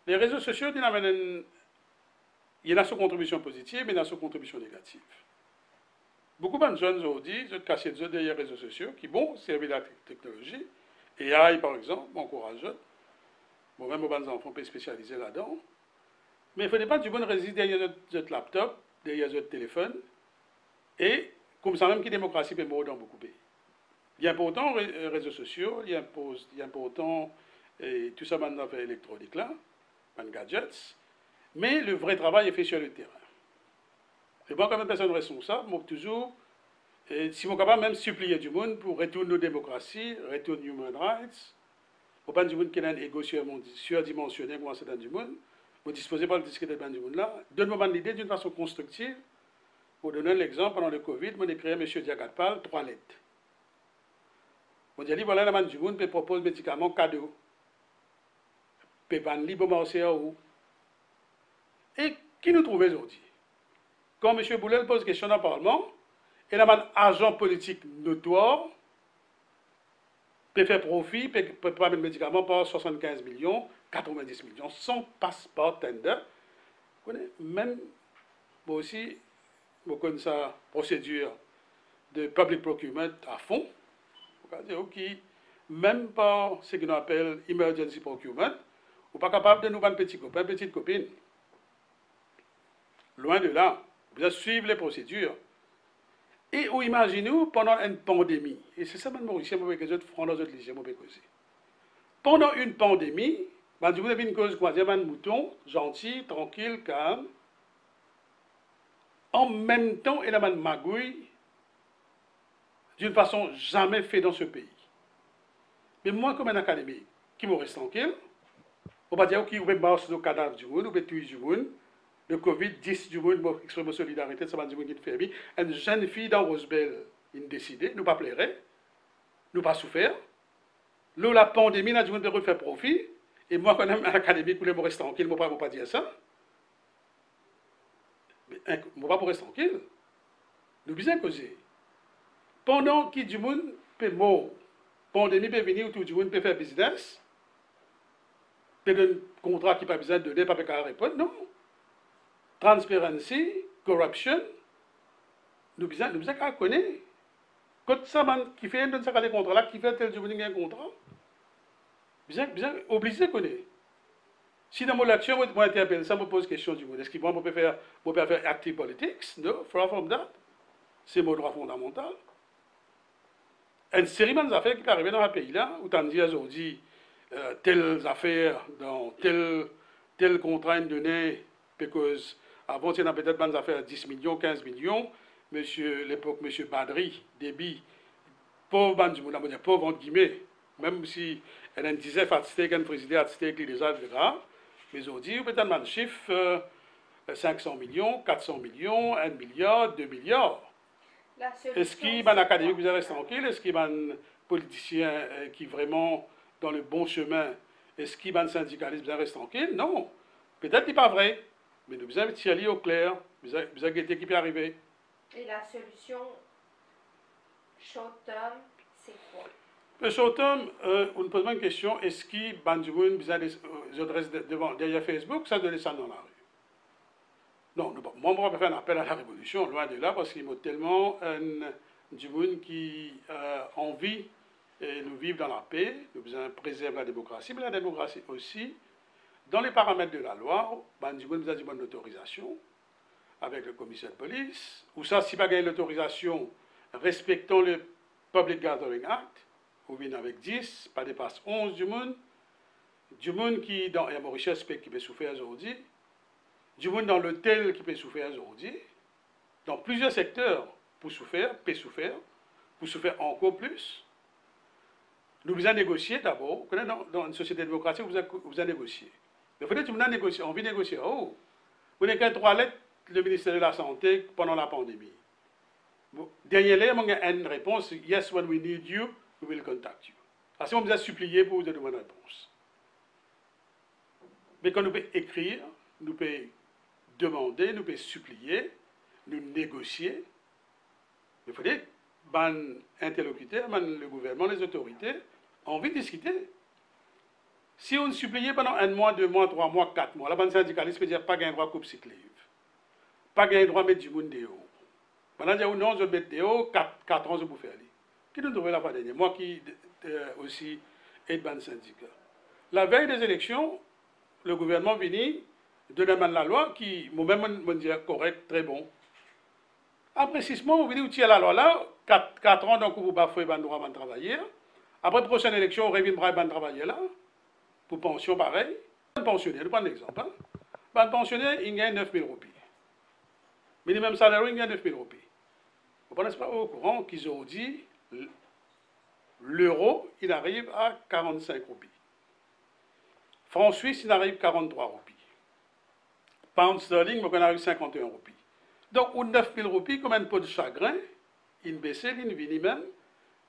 Les réseaux sociaux, il y a sa contribution positive, mais il y a sa contribution négative. Beaucoup de jeunes aujourd'hui, ils ont caché derrière les réseaux sociaux, qui, bon, servent la technologie. AI, par exemple, m'encourage. Bon, même aux enfants peuvent spécialiser là-dedans. Mais il ne faudrait pas du bon résister derrière notre laptop, derrière notre téléphone. Et comme ça même que la démocratie peut mourir dans beaucoup de pays. Il y a important les réseaux sociaux, il y a important et tout ça maintenant fait électronique là, les gadgets, mais le vrai travail est fait sur le terrain. Et moi, comme personne responsable, moi toujours, et si je suis capable même supplier du monde pour retourner nos démocraties, retourner human rights, pour pas du monde qui a un égo surdimensionné comme c'est dans du monde, vous disposez pas de discuter dans du monde là, donne-moi l'idée d'une façon constructive. Pour donner l'exemple, pendant le Covid, on a créé M. Diagatpal 3 lettres. On dit, voilà, la man du monde peut proposer médicaments cadeaux. Peut ban libre marché à où. Et qui nous trouve aujourd'hui? Quand M. Boulel pose question dans le Parlement, et la man agent politique notoire peut faire profit, peut prendre le médicament par 75 millions, 90 millions, sans passeport tender. Même, moi aussi, je connais sa procédure de public procurement à fond. Ok, même par ce qu'on appelle emergency procurement, ou pas capable de nous vendre petit copain, petite copine. Loin de là, vous devez suivre les procédures. Et ou imaginez-vous pendant une pandémie, et c'est ça même ici, que les autres font dans d'autres lycées, pendant une pandémie, vous avez une cause, quoi, un mouton, gentil, tranquille, calme, en même temps, il a une magouille d'une façon jamais faite dans ce pays. Mais moi, comme un académique, qui me reste tranquille, on va dire qu'il va marcher le cadavre du monde, ou va tuer du monde, le Covid-10 du monde, pour exprimer solidarité, ça va dire qu'il fait bien. Une jeune fille dans Rosebell, il a décidé, nous pas plairait, nous pas souffert. Là, la pandémie, là, du monde peut refaire profit. Et moi, quand même, un académique, pour me rester tranquille, je ne vais pas dire ça. Mais je ne vais pas rester tranquille. Nous bien causer. Pendant que du monde peut mort, pandémie peut venir, tout le monde peut faire business, peut donner un contrat qui n'a pas besoin de donner, pas besoin de répondre, non. Transparency, corruption, nous besoin qu'à connaître. Quand ça qui fait un ça des contrats là, qui fait tel du monde un contrat, bien obligé de connaître. Si dans mon action, moi interpelle ça, me pose question du monde. Est-ce qu'il peut faire active politics? No, far from that. C'est mon droit fondamental. Une série d'affaires qui peut arriver dans un pays là, où tu dis aujourd'hui, telles affaires dans tel contrat donné, parce que avant, il y a peut-être des affaires 10 millions, 15 millions. L'époque, M. Badri, débit, pauvre, pauvre entre guillemets, même si elle disait qu'elle présidait à les autres grave, mais aujourd'hui, peut-être un chiffre 500 millions, 400 millions, 1 milliard, 2 milliards. Est-ce qu'il y a un académique qui reste tranquille? Est-ce qu'il y a un politicien qui est vraiment dans le bon chemin? Est-ce qu'il y a un syndicaliste qui reste tranquille? Non. Peut-être qu'il n'est pas vrai. Mais nous devons tirer au clair. Nous devons guetter qui peut arriver. Et la solution short term, c'est quoi? Le short term, on nous pose une question. Est-ce qu'il y a un adresse derrière Facebook? Ça doit descendre dans la rue. Non, moi, je ne vais pas faire un appel à la révolution, loin de là, parce qu'il y a tellement du monde qui a envie de nous vivre dans la paix, nous besoin préserver la démocratie, mais la démocratie aussi, dans les paramètres de la loi, du monde besoin d'une bonne autorisation avec le commissaire de police, ou ça, si pas gagner l'autorisation, respectons le Public Gathering Act, ou bien avec 10, pas dépasse 11 du monde qui, dans la Mauritius, qui peut souffrir aujourd'hui, du monde dans l'hôtel qui peut souffrir aujourd'hui, dans plusieurs secteurs pour souffrir, pour souffrir encore plus. Nous devons négocier d'abord. Dans une société démocratique, vous avez négocié. Mais il faut que nous négocier. On vit négocier. Oh, vous n'avez qu'à 3 lettres, le ministère de la Santé pendant la pandémie. Dernière lettre, il y a une réponse. Yes, when we need you, we will contact you. Alors, si on vous a supplié pour vous donner une réponse. Mais quand nous pouvons écrire, nous pouvons demander, nous pouvons supplier, nous négocier. Il faut dire, les interlocuteurs, le gouvernement, les autorités ont envie de discuter. Si on supplie pendant 1 mois, 2 mois, 3 mois, 4 mois, la bande syndicaliste peut dire pas gain droit de coupe cyclive, pas gain droit de mettre du monde dehors. Maintenant, non, je vais mettre dehors, 4 ans, je vais faire. Qui nous trouvait la fois dernière? Moi qui aussi aide bande syndicat. La veille des élections, le gouvernement venu donner la loi qui, moi-même, me dit correct, très bon. Après 6 mois, on vient tirer la loi là, 4 ans, donc vous bafouez le droit de travailler. Après la prochaine élection, on revient de travailler là. Pour pension, pareil. Un pensionnaire, je prends l'exemple. Un pensionnaire, il gagne 9 000 roupies. Minimum salaire, il gagne 9 000 roupies. Vous n'êtes pas au courant qu'ils ont dit l'euro, il arrive à 45 roupies. Franc suisse, il arrive à 43 roupies. Pound sterling, il arrive à 51 roupies. Donc, ou 9 000 roupies, comme un peu de chagrin, il baisse, il vient même.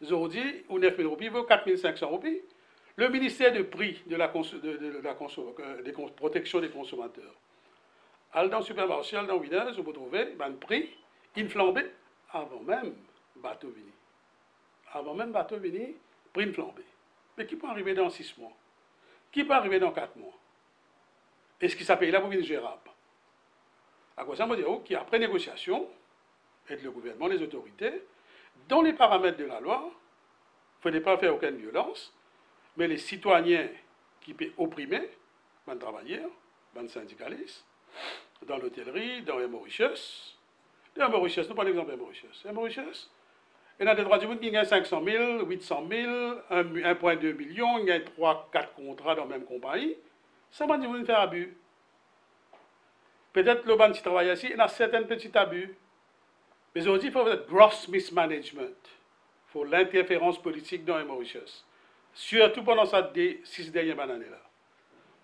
Ils ont dit, ou 9 000 roupies, il vaut 4 500 roupies. Le ministère de prix de la protection des consommateurs. Dans le supermarché, dans le Winners, vous trouvez un prix, il flambé avant même bateau vini. Avant même bateau vini, prix une flambée. Mais qui peut arriver dans 6 mois? Qui peut arriver dans 4 mois? Est-ce que ça paye là pour une gérable? À quoi ça veut dire qu'après négociation, avec le gouvernement, les autorités, dans les paramètres de la loi, il ne faut pas faire aucune violence, mais les citoyens qui peuvent opprimer, les travailleurs, les syndicalistes, dans l'hôtellerie, dans les Mauritius, nous prenons l'exemple de Mauritius. Mauritius, il y a des droits du monde qui gagnent 500 000, 800 000, 1,2 million, il y a 3-4 contrats dans la même compagnie. Ça m'a dit de faire abus. Peut-être le ban qui travaille ici, il y a certains petits abus. Mais aujourd'hui, il faut faire gross mismanagement. Il faut l'interférence politique dans les Mauritius. Surtout pendant ces 6 dernières années-là.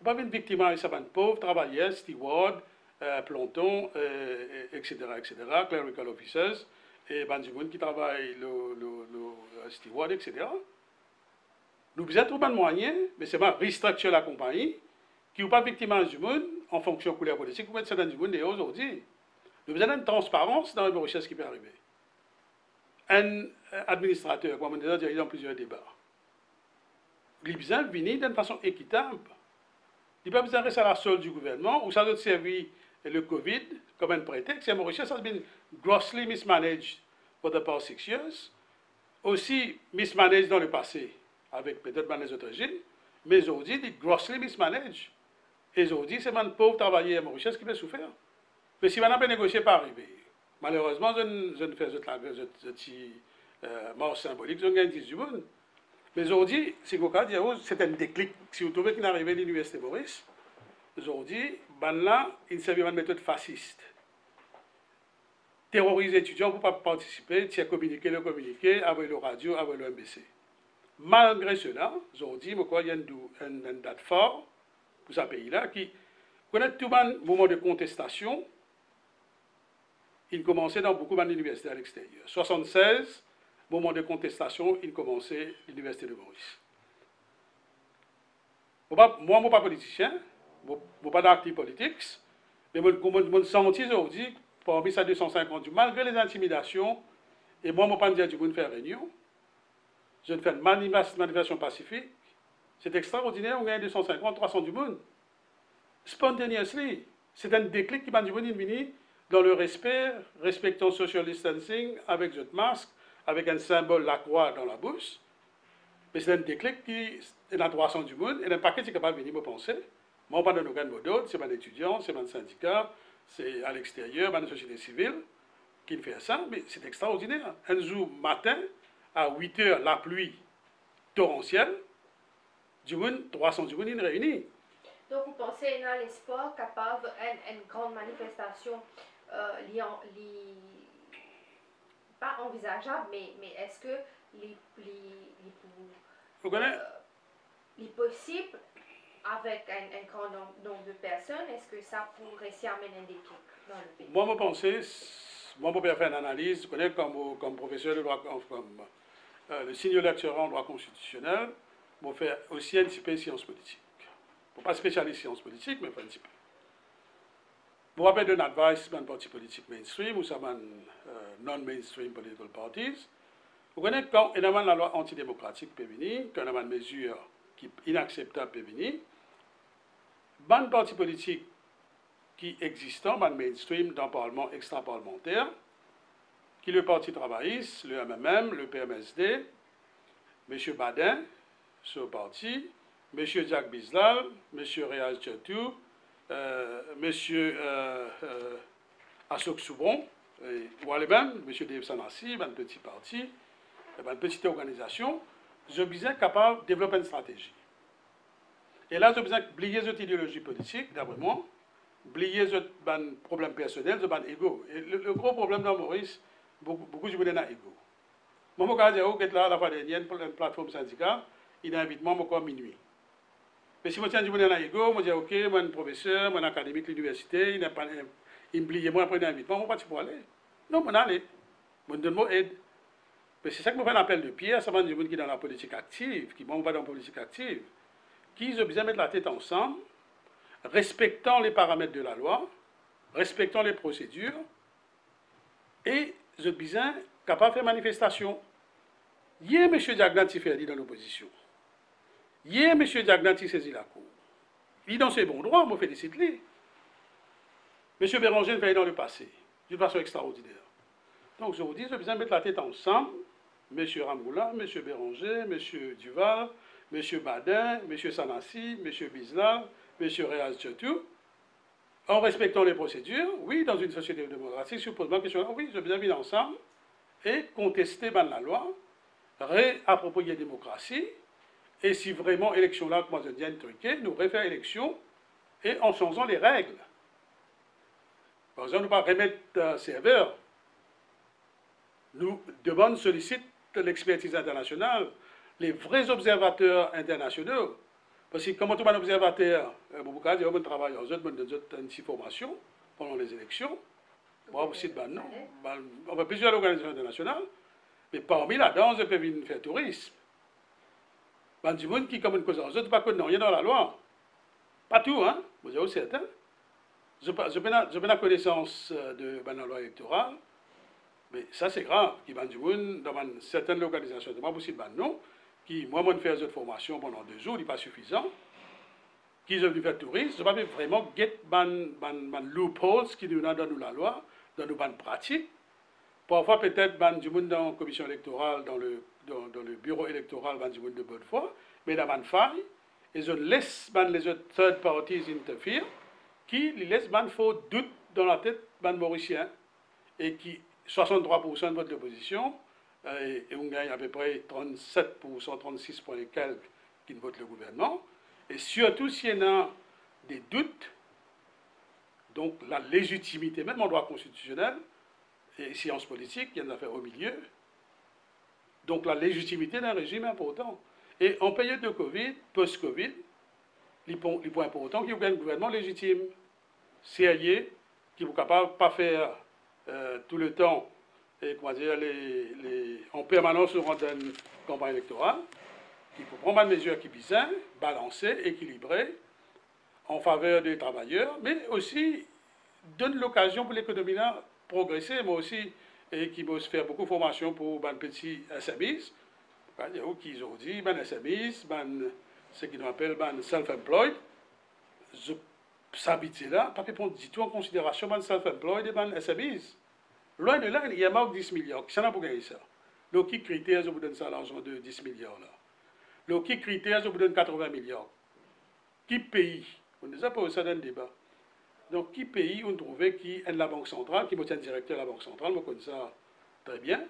Vous n'avez pas une victime, ça va être pauvre, travailleur, steward, planton, etc., clerical officers, et des gens qui travaillent le steward, etc. Nous avons trouvé un moyen, mais c'est pas restructurer la compagnie, qui n'est pas victime du monde, en fonction de la couleur politique, vous mettez ça dans du monde et aujourd'hui. Nous avons une transparence dans les Mauritius qui peut arriver. Un administrateur, comme on a déjà dit dans plusieurs débats, il a besoin de venir d'une façon équitable. Il n'a pas besoin de rester à la solde du gouvernement, ou ça doit servir le Covid comme un prétexte. Les Mauritius has been grossly mismanaged for the past 6 years. Aussi mismanaged dans le passé, avec peut-être les autres régimes, mais aujourd'hui, il est grossly mismanaged. Et aujourd'hui, c'est un pauvre travailleur Mauritius qui peut souffrir. Mais si on n'a pas négocié, pas arrivé. Malheureusement, je ne fais pas de mort symbolique, je gagne 10 du monde. Mais aujourd'hui, c'est un déclic. Si vous trouvez qu'il est arrivé à l'Université Maurice, aujourd'hui, là, il servait d'une méthode fasciste. Terroriser les étudiants pour ne pas participer, communiquer avec le radio, avec le MBC. Malgré cela, aujourd'hui, il y a une date forte pour ce pays-là qui connaît tout le moment de contestation. Il commençait dans beaucoup d'universités à l'extérieur. 76, moment de contestation, il commençait l'Université de Maurice. Moi, je ne suis pas politicien, je ne suis pas d'actif politique, mais je me sens aujourd'hui, parmi ces 250, malgré les intimidations, et moi, je ne suis pas dire du monde faire réunion, je ne fais une manifestation pacifique, c'est extraordinaire, on gagne 250, 300 du monde. Spontaneously, c'est un déclic qui m'a dit venir dans le respect, respectant social distancing, avec votre masque, avec un symbole, la croix dans la bouche. Mais c'est un déclic qui est dans 300 du monde, et un paquet qui est capable de venir me penser. Moi, pas de nos grands d'autres, c'est un étudiant, c'est un syndicat, c'est à l'extérieur, une société civile qui fait ça, mais c'est extraordinaire. Un jour matin, à 8 h, la pluie torrentielle, du monde, 300 du monde, ils réunis. Donc, vous pensez dans l'espoir capable une grande manifestation pas envisageable, mais est-ce que les possible avec un grand nombre de personnes, est-ce que ça pourrait s'y amener un déclic dans le pays? Moi, je peux faire une analyse, je connais comme professeur de droit, comme le senior lecturer en droit constitutionnel, je fais aussi un petit peu de sciences politiques. Je ne suis pas spécialiste en sciences politiques, mais un petit peu. Je vais donner une advice à un parti politique mainstream ou à non-mainstream political parties. Vous connaissez quand il y a la loi antidémocratique peut venir, quand il y a une mesure qui est inacceptable peut venir, un parti politique qui existe, un mainstream dans le Parlement extra-parlementaire, qui est le Parti travailliste, le MMM, le PMSD, M. Badin, ce parti, M. Jacques Bislal, M. Réal Tchatou, M. Ashok Soubron, Ou même, M. Dave Sanassi, un petit parti, une petite organisation, je besoin capable de développer une stratégie. Et là, je besoin oublier cette idéologie politique, d'après moi, oublier ce problème personnel, ce ego. Et le gros problème dans Maurice, beaucoup de gens ont un ego. Moi, je dis que la fois dernière, pour une plateforme syndicale, il a invité moi à minuit. Mais si je tiens un ego, je dis ok, je suis un professeur, je suis un académique de l'université, il me plie moi après un invitement, je ne vais pas pour aller. Non, je vais aller. Je me donne aide. Mais c'est ça que je fais un appel de pierre, ça va dire qui sont dans la politique active, qui vont pas dans la politique active, qui ont besoin de mettre la tête ensemble, respectant les paramètres de la loi, respectant les procédures, et ils ont besoin capable de faire manifestation. Hier, M. Diagnati fait dit dans l'opposition. Hier, M. Diagnati saisit la cour. Il est dans ses bons droits, je me félicite lui. M. Béranger fait dans le passé, d'une façon extraordinaire. Donc je vous dis, j'ai besoin de mettre la tête ensemble, M. Ramoula, M. Béranger, M. Duval, M. Badin, M. Sanassi, M. Bizlal, M. Réaz Tchotou, en respectant les procédures, oui, dans une société démocratique, je pose ma question, oui, j'ai besoin de venir ensemble et contester la loi, réapproprier la démocratie, et si vraiment élection là, moi je dis truqué, nous refaire élection et en changeant les règles. Par exemple, nous ne pas remettre serveur. Nous demandons, sollicitent l'expertise internationale, les vrais observateurs internationaux. Parce que comme tout un observateur, on travaille en une formation pendant les élections. On fait plusieurs organisations internationales, mais parmi là-dedans, on peut venir faire tourisme. Il y a des gens qui, comme une cause, je ne pas connaître rien dans la loi. Pas tout, hein, vous avez certain. Je n'ai pas connaissance de la loi électorale, mais ça c'est grave. Il y a des gens dans certaines organisations, c'est pas possible, non, qui, moi, je fais cette formation pendant 2 jours, il n'est pas suffisant, qui sont venus faire tourisme, je ne vais pas vraiment get les loopholes qui nous donnent dans la loi, dans nos pratiques. Parfois, peut-être, des gens dans la commission électorale, dans le bureau électoral, des gens de bonne foi, mais dans une faille, ils laissent les autres third parties interfere, qui laissent un faux doute dans la tête des Mauriciens, et qui 63% de vote d'opposition, et on gagne à peu près 37%, 36 points et quelques qui votent le gouvernement, et surtout s'il y en a des doutes, donc la légitimité, même en droit constitutionnel, et sciences politiques, il y a une affaire au milieu, donc la légitimité d'un régime important. Et en période de Covid, post-Covid, les points importants qui ont un gouvernement légitime, sérieux, qui est capable de ne pas faire tout le temps, et, comment dire, en permanence durant une campagne électorale, qui peut prendre des mesures qui visent, balancées, équilibrées, en faveur des travailleurs, mais aussi donne l'occasion pour l'économie là progresser, moi aussi, et qui vont se faire beaucoup de formations pour les petits SMEs, qui ont dit, les SMEs, ce qu'ils appellent self-employed, s'habituer là, pas prendre du tout en considération les self-employed et les SMEs. Loin de là, il y a marque 10 milliards. Qui n'a pas gagné ça? Donc, qui critère, je vous donne ça l'argent de 10 milliards là? Donc, qui critère, je vous donne 80 milliards? Qui pays? On ne sait pas ça dans le débat. Donc, qui pays on trouvait qui est la Banque centrale, qui est directeur de la Banque centrale, je connais ça très bien.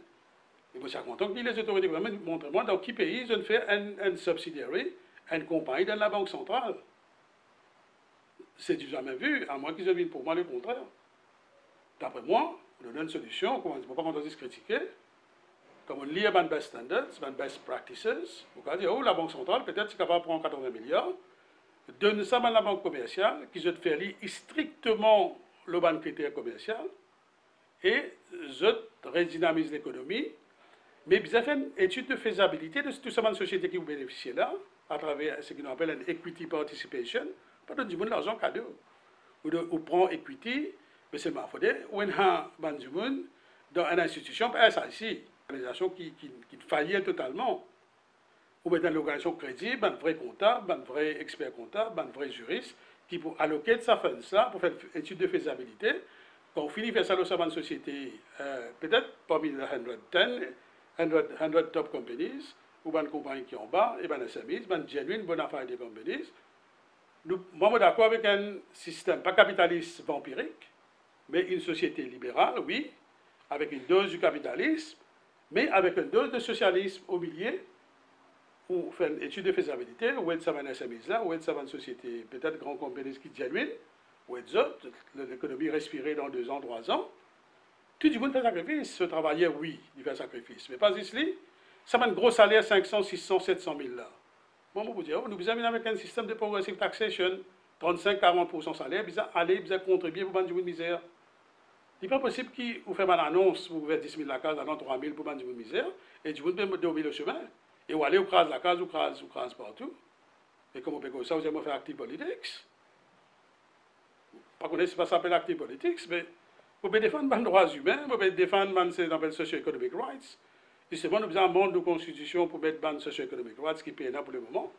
Et je suis content que les autorités gouvernementales montrent-moi dans qui pays ils ont fait un subsidiary, une compagnie dans la Banque centrale. C'est du jamais vu, à moins qu'ils aient pour moi le contraire. D'après moi, on donne une solution, on ne peut pas qu'on se critiquer. Comme on lit les best standards, les best practices, on va dire, oh, la Banque centrale, peut-être, c'est capable de prendre 80 milliards, donne ça à la banque commerciale, qui se fait lire strictement le ban critère commercial, et je redynamise l'économie, mais ils ont fait une étude de faisabilité de tout ça dans société qui vous bénéficie là, à travers ce qu'on appelle une equity participation, pas de du monde l'argent cadeau. Ou prend equity, mais c'est ma faute, ou un du monde dans une institution, SIC, une organisation qui faillit totalement. Ou bien dans l'organisation crédible, un vrai comptable, un vrai expert comptable, un vrai juriste, qui pour alloquer de sa fin ça, pour faire une étude de faisabilité. Quand on finit de faire ça dans une société, peut-être parmi les 100 top companies, ou une compagnie qui est en bas, et bien SMEs, une genuine bonne affaire des companies. Moi, je suis d'accord avec un système, pas capitaliste vampirique, mais une société libérale, oui, avec une dose du capitalisme, mais avec une dose de socialisme au milieu, ou faire une étude de faisabilité, où est-ce que ça va SMEs là, où est-ce que ça va une société, peut-être grande compagnie qui genuine, où est-ce que l'économie respirer dans 2 ans, 3 ans. Tout le monde fait sacrifice. Ce travailleur, oui, il fait sacrifice. Mais pas ici, ça va un gros salaire, 500, 600, 700 000 là. Moi, je vous dis, nous besoin avec un système de progressive taxation, 35-40% salaire, besoin aller, besoin contribuer pour vendre du misère. Il n'est pas possible qu'il vous fait une annonce pour vous faire 10 000 la case, alors 3 000 pour vendre du misère, et du coup, vous pouvez dormir le chemin. Et vous allez, vous crase la case, vous crase partout. Et comme on peut comme ça, vous allez faire active politics. Par contre, ce n'est pas ça s'appelle active politics, mais vous pouvez défendre les droits humains, vous pouvez défendre les socio-economic rights. Justement, nous avons un monde de constitution pour mettre les socio-economic rights qui paye pour le moment.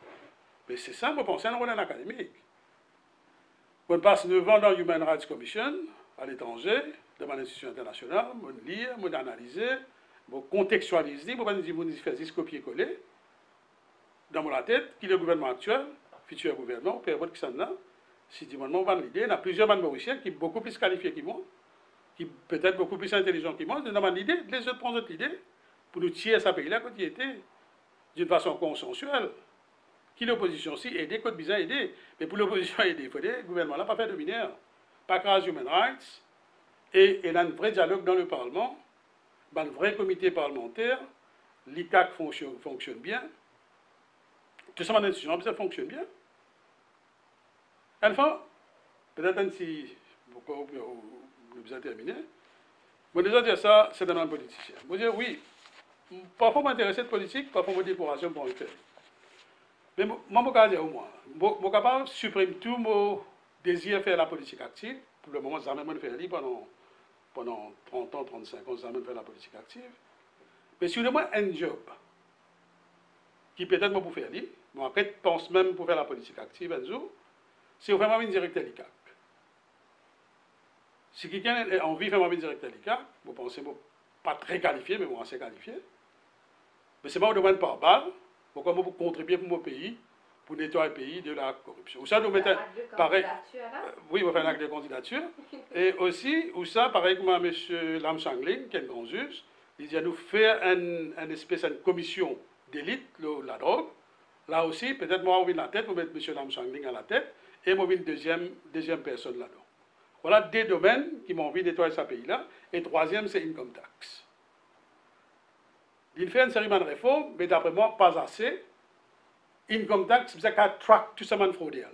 Mais c'est ça, vous pensez à un rôle académique. On passe 9 ans dans Human Rights Commission, à l'étranger, devant l'institution internationale, on lit, on analyse, on contextualise, on fait copier-coller dans la tête, qui est le gouvernement actuel, futur gouvernement, période qui s'en a. Si tu m'en donnes l'idée, il y a plusieurs mauriciens qui sont beaucoup plus qualifiés que moi, qui peut-être beaucoup plus intelligents que moi, ils ont l'idée, les autres prennent notre idée, pour nous tirer ce pays-là quand il était, d'une façon consensuelle. Qui l'opposition aussi aider, quand bizarre aider. Mais pour l'opposition aider, il faut aider, le gouvernement n'a pas fait de mineur, pas grâce aux human rights, et il y a un vrai dialogue dans le Parlement, un vrai comité parlementaire, l'ICAC fonctionne bien, tout ça, l'institution, ça fonctionne bien. Enfin, peut-être si vous avez terminé, je déjà dire ça, c'est un homme politicien. Je dis oui, parfois m'intéresser de politique, parfois me décoration pour le faire. Mais moi, je peux dire au moins, je suis capable de supprimer tout mon désir de faire la politique active. Pour le moment, je n'ai jamais fait pendant 30 ans, 35 ans, je n'ai jamais fait la politique active. Mais si vous avez un job qui peut-être me pour faire, moi après, je pense même pour faire la politique active un jour, c'est vraiment une directeur de l'ICAC. Si quelqu'un a envie de faire une directeur de l'ICAC, vous pensez pas très qualifié, mais moi assez qualifié, mais c'est pas un domaine par balle, pourquoi moi pour contribuer pour mon pays, pour nettoyer le pays de la corruption. Ou ça, nous mettons pareil. Oui, on fait un acte de candidature. Et aussi, ou ça, pareil comme M. Lam Changling, qui est un grand juge, il dit à nous faire une espèce de commission d'élite, la drogue. Là aussi, peut-être moi, on vient la tête, on met M. Lam Changling à la tête, et moi, une deuxième personne là-dedans. Voilà 2 domaines qui m'ont envie de nettoyer ce pays-là. Et 3e, c'est income tax. Il fait une série de réformes, mais d'après moi, pas assez. Income tax, c'est qu'à track tout ça, man fraudé.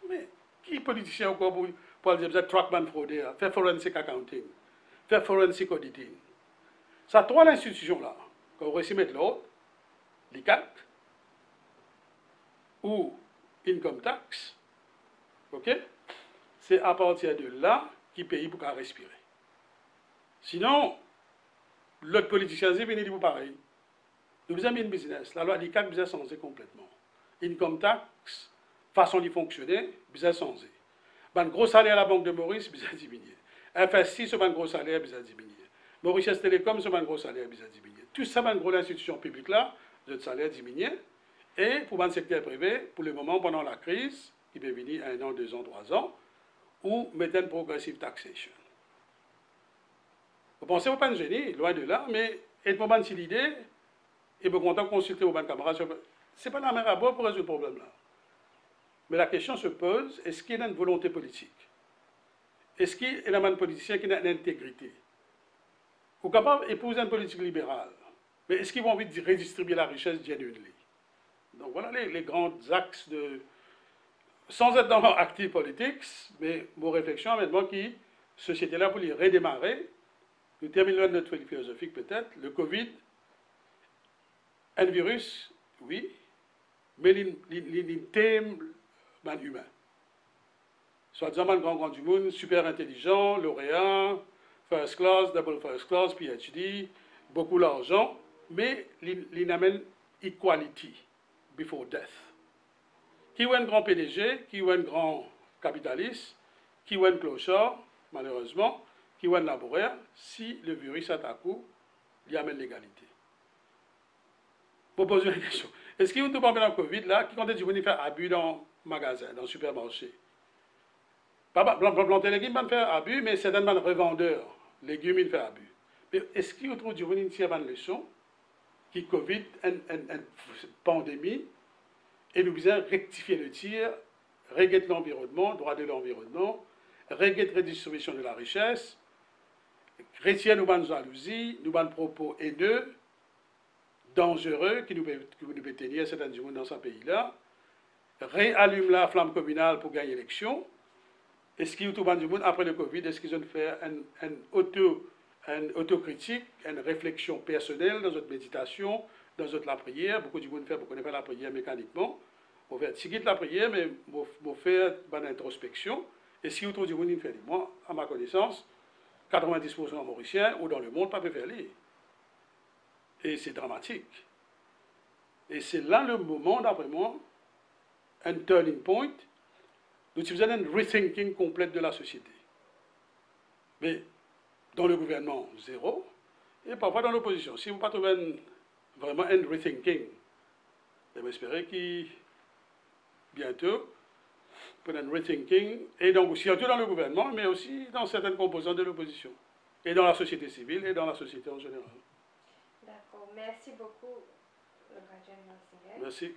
Mais qui est politicien encore pour dire que track man fraudé, faire forensic accounting, faire forensic auditing. Ça, 3 institutions-là, qu'on va réussi mettre l'autre, l'ICAC, ou income tax, ok? C'est à partir de là qu'il paye pour qu'à respirer. Sinon, l'autre politicien, c'est venu pour pareil. Nous avons mis une business. La loi l'ICAC, vous a changé complètement. Income tax, façon de fonctionner, vous a changé. Un gros salaire à la Banque de Maurice, vous a diminué. FSI, c'est un gros salaire, vous a diminué. Mauritius Télécom, c'est un gros salaire, vous a diminué. Tout ça, une grosse institution publique là, notre salaire diminué. Et pour le secteur privé, pour le moment, pendant la crise, qui peut venir 1 an, 2 ans, 3 ans, ou mettre une progressive taxation. Vous pensez, vous pas un génie, loin de là, mais êtes-vous si l'idée, et vous content de consulter vos camarades. Ce n'est pas la mer à boire pour résoudre le problème là. Mais la question se pose, est-ce qu'il y a une volonté politique? Est-ce qu'il y a un politicien qui a une intégrité? Ou capable d'épouser une politique libérale? Mais est-ce qu'ils ont envie de redistribuer la richesse genuinely? Donc voilà les grands axes de... Sans être dans active politics, mais vos réflexions maintenant qui, société-là, pour les redémarrer, nous terminons notre philosophique peut-être, le Covid, un virus, oui, mais il thème humain. Soit-disant, un grand du monde, super intelligent, lauréat, first class, double first class, PhD, beaucoup d'argent, mais il amène equality before death. Qui est un grand PDG, qui est un grand capitaliste, qui est un clochard, malheureusement, qui est un laboraire, si le virus attaque, il amène l'égalité. Pour poser une question. Est-ce qu'il y a tout dans le Covid, là, qui compte venir faire abus dans le magasin, dans le supermarché? Pas planter légumes, ils faire abus, mais certainement revendeurs, légumes, ils font abus. Mais est-ce qu'il y a autour du monde une leçon qui Covid, une pandémie, et nous besoin rectifier le tir, régler l'environnement, droit de l'environnement, régler redistribution de la richesse, retirer nos bonnes jalousies, nos bonnes propos haineux, dangereux, qui nous peut tenir certains du monde dans ce pays-là, réallume la flamme communale pour gagner l'élection. Est-ce qu'il y a tout le monde après le Covid, est-ce qu'ils ont fait une autocritique, une réflexion personnelle dans notre méditation, dans la prière? Beaucoup de monde fait, beaucoup ne fait la prière mécaniquement. On fait seguir la prière, mais on fait une introspection. Et si autour du monde, il fait, moi, à ma connaissance, 90% mauriciens ou dans le monde, pas peut faire lire. Et c'est dramatique. Et c'est là le moment, d'après moi, un turning point. Nous faisons un rethinking complet de la société. Mais dans le gouvernement, zéro. Et parfois dans l'opposition. Si vous ne trouvez pas vraiment un rethinking, j'espère qu'il bientôt, pour un rethinking, et donc surtout dans le gouvernement, mais aussi dans certaines composantes de l'opposition. Et dans la société civile et dans la société en général. D'accord. Merci beaucoup, le Rajel Marcel. Merci.